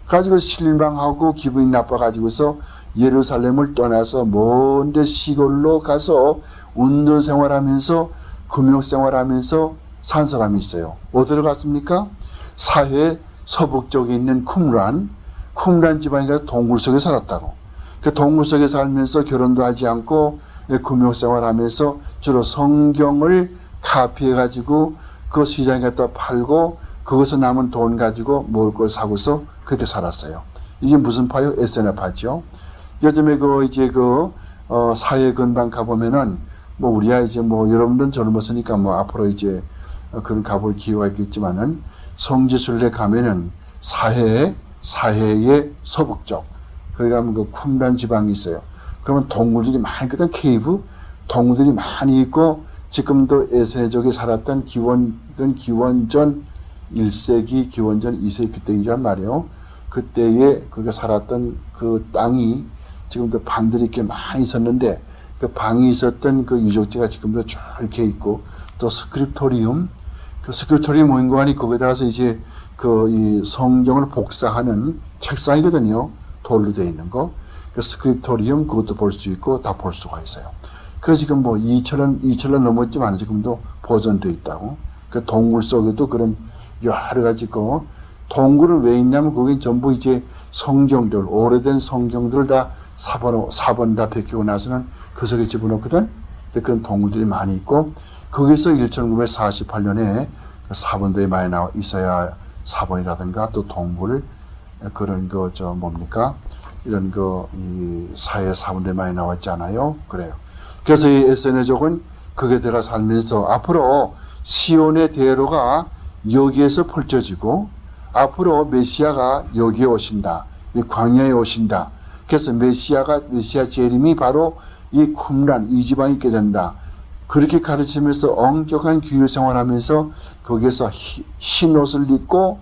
가지고 실망하고 기분이 나빠가지고서 예루살렘을 떠나서 먼데 시골로 가서 운동 생활하면서 금욕 생활하면서 산 사람이 있어요. 어디로 갔습니까? 사해 서북 쪽에 있는 쿰란 지방에 가서 동굴 속에 살았다고. 그 동굴 속에 살면서 결혼도 하지 않고 금욕 생활하면서 주로 성경을 카피해가지고 그 시장에 갖다 팔고 거기서 남은 돈 가지고 먹을 걸 사고서 그렇게 살았어요. 이게 무슨 파요? 에스네파죠. 요즘에 사회 근방 가보면은 우리야 이제 여러분들은 젊었으니까 앞으로 이제 그런 가볼 기회가 있겠지만은 성지순례 가면은 사해의 서북쪽 거기 가면 그 쿰란 지방이 있어요. 그러면 동물들이 많이 있거든. 케이브 동물들이 많이 있고 지금도 에스네족이 살았던 기원전 1세기 기원전 2세기 그때이란 말이에요. 그때에 그가 살았던 그 땅이 지금도 방들이 꽤 많이 있었는데 그 방이 있었던 그 유적지가 지금도 쭉 이렇게 있고 또 스크립토리움 그 스크립토리움 모임관이 거기다가서 이제 이 성경을 복사하는 책상이거든요. 돌로 되어 있는 거. 그 스크립토리움 그것도 볼 수 있고 다 볼 수가 있어요. 그 지금 2,000년 넘었지만 지금도 보존되어 있다고. 그 동굴 속에도 그런 여러 가지 동굴은 왜 있냐면 거긴 전부 이제 성경들, 오래된 성경들을 다 사본 다 베끼고 나서는 그 속에 집어넣거든. 근데 그런 동굴들이 많이 있고 거기서 1948년에 사본들이 많이 있어야 사본이라든가 또 동굴 그런 뭡니까? 이런 이 사회 사문에 많이 나왔잖아요. 그래요. 그래서 이 에세네족은 거기에 들어가 살면서 앞으로 시온의 대로가 여기에서 펼쳐지고 앞으로 메시아가 여기에 오신다. 이 광야에 오신다. 그래서 메시아 재림이 바로 이 쿰란 이 지방에 있게 된다. 그렇게 가르치면서 엄격한 규율 생활하면서 거기에서 흰 옷을 입고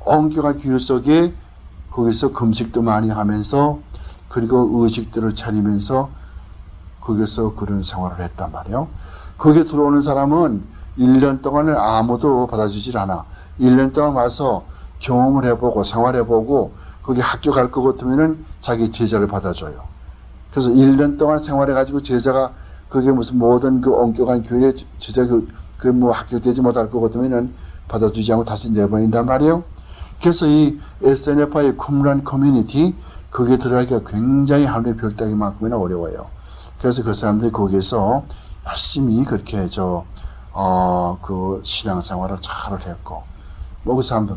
엄격한 규율 속에 거기서 금식도 많이 하면서 그리고 의식들을 차리면서 거기서 그런 생활을 했단 말이에요. 거기에 들어오는 사람은 1년 동안은 아무도 받아주질 않아. 1년 동안 와서 경험을 해보고 생활해보고 거기 학교 갈 것 같으면은 자기 제자를 받아줘요. 그래서 1년 동안 생활해가지고 제자가 그게 무슨 모든 그 엄격한 교회에 제자가 뭐 합격되지 못할 것 같으면은 받아주지 않고 다시 내보낸단 말이에요. 그래서 이 SNF의 쿰란 커뮤니티 거기에 들어가기가 굉장히 하늘의 별 따기만큼이나 어려워요. 그래서 그 사람들이 거기에서 열심히 그렇게 그 신앙생활을 잘 했고 뭐 그 사람들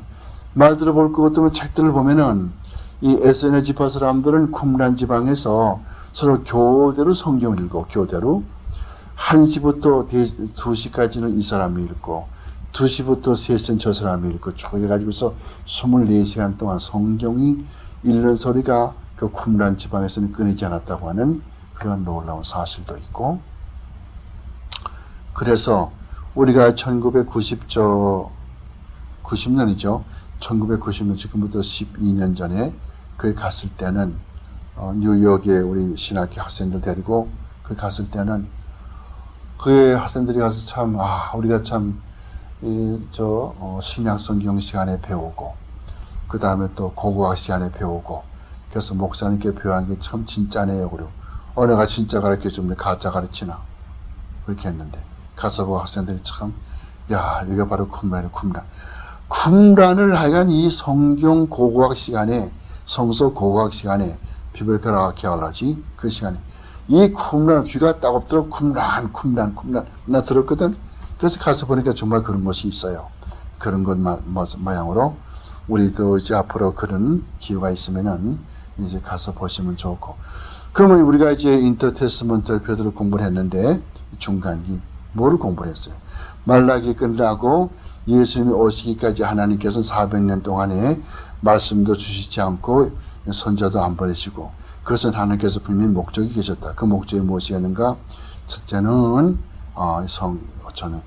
말 들어볼 것 같으면 책들을 보면은 이 SN 지파 사람들은 쿰란 지방에서 서로 교대로 성경을 읽고 교대로 1시부터 2시까지는 이 사람이 읽고 2시부터 3시는 저 사람이 읽고 쭉 해가지고서 24시간 동안 성경이 읽는 소리가 그 쿰란 지방에서는 끊이지 않았다고 하는 그런 놀라운 사실도 있고 그래서 우리가 1990년이죠. 1990년 지금부터 12년 전에 거기 갔을 때는 뉴욕에 우리 신학교 학생들 데리고 거기 갔을 때는 그 학생들이 가서 참 우리가 참 신약 성경 시간에 배우고 그 다음에 또 고고학 시간에 배우고 그래서 목사님께 배운 게 참 진짜네요. 그리고 언어가 진짜 가르쳐주면 가짜 가르치나 그렇게 했는데 가서 그 학생들이 참 이거 바로 쿰란을 하여간 이 성경 고고학 시간에 성서 고고학 시간에 비블리컬 아키올로지 그 시간에 이 쿰란 귀가 따갑도록 쿰란 나 들었거든. 그래서 가서 보니까 정말 그런 것이 있어요. 그런 것 모양으로 우리도 이제 앞으로 그런 기회가 있으면은 이제 가서 보시면 좋고. 그러면 우리가 이제 인터테스먼트를 표대로 공부를 했는데 중간기 뭐를 공부를 했어요? 말라기 끝나고 예수님이 오시기까지 하나님께서는 400년 동안에 말씀도 주시지 않고 선자도 안 보내시고 그것은 하나님께서 분명히 목적이 계셨다. 그 목적이 무엇이었는가? 첫째는 저는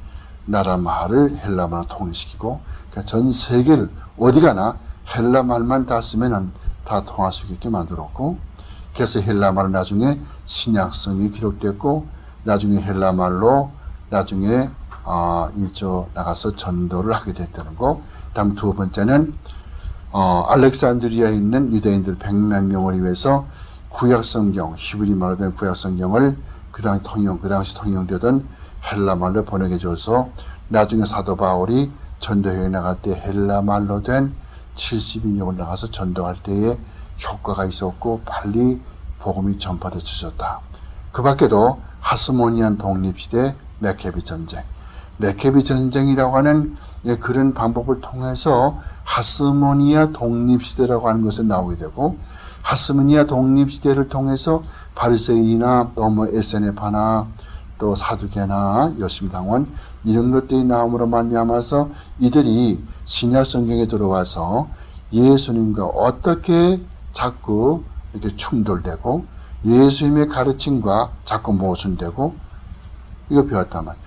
나라 말을 헬라 말로 통일시키고 그러니까 전 세계를 어디 가나 헬라 말만 다 쓰면은 다 통할 수 있게 만들었고 그래서 헬라 말은 나중에 신약성이 기록됐고 나중에 헬라 말로 나중에 나가서 전도를 하게 됐다는 거. 다음 두 번째는 알렉산드리아에 있는 유대인들 100만 명을 위해서 구약성경, 히브리 말로 된 구약성경을 그 당시 통용되던 헬라 말로 번역해 줘서 나중에 사도 바울이 전도여행 나갈 때 헬라 말로 된 70인역을 나가서 전도할 때에 효과가 있었고 빨리 복음이 전파되어졌다. 그 밖에도 하스모니안 독립시대 메케비 전쟁. 메케비 전쟁이라고 하는 그런 방법을 통해서 하스모니아 독립시대라고 하는 것이 나오게 되고 하스모니아 독립시대를 통해서 바리새인이나 또 뭐 SNF나 또 사두개나 여심당원 이런 것들이 나옴으로 말미암아서 이들이 신약 성경에 들어와서 예수님과 어떻게 자꾸 이렇게 충돌되고 예수님의 가르침과 자꾸 모순되고 이거 배웠단 말이에요.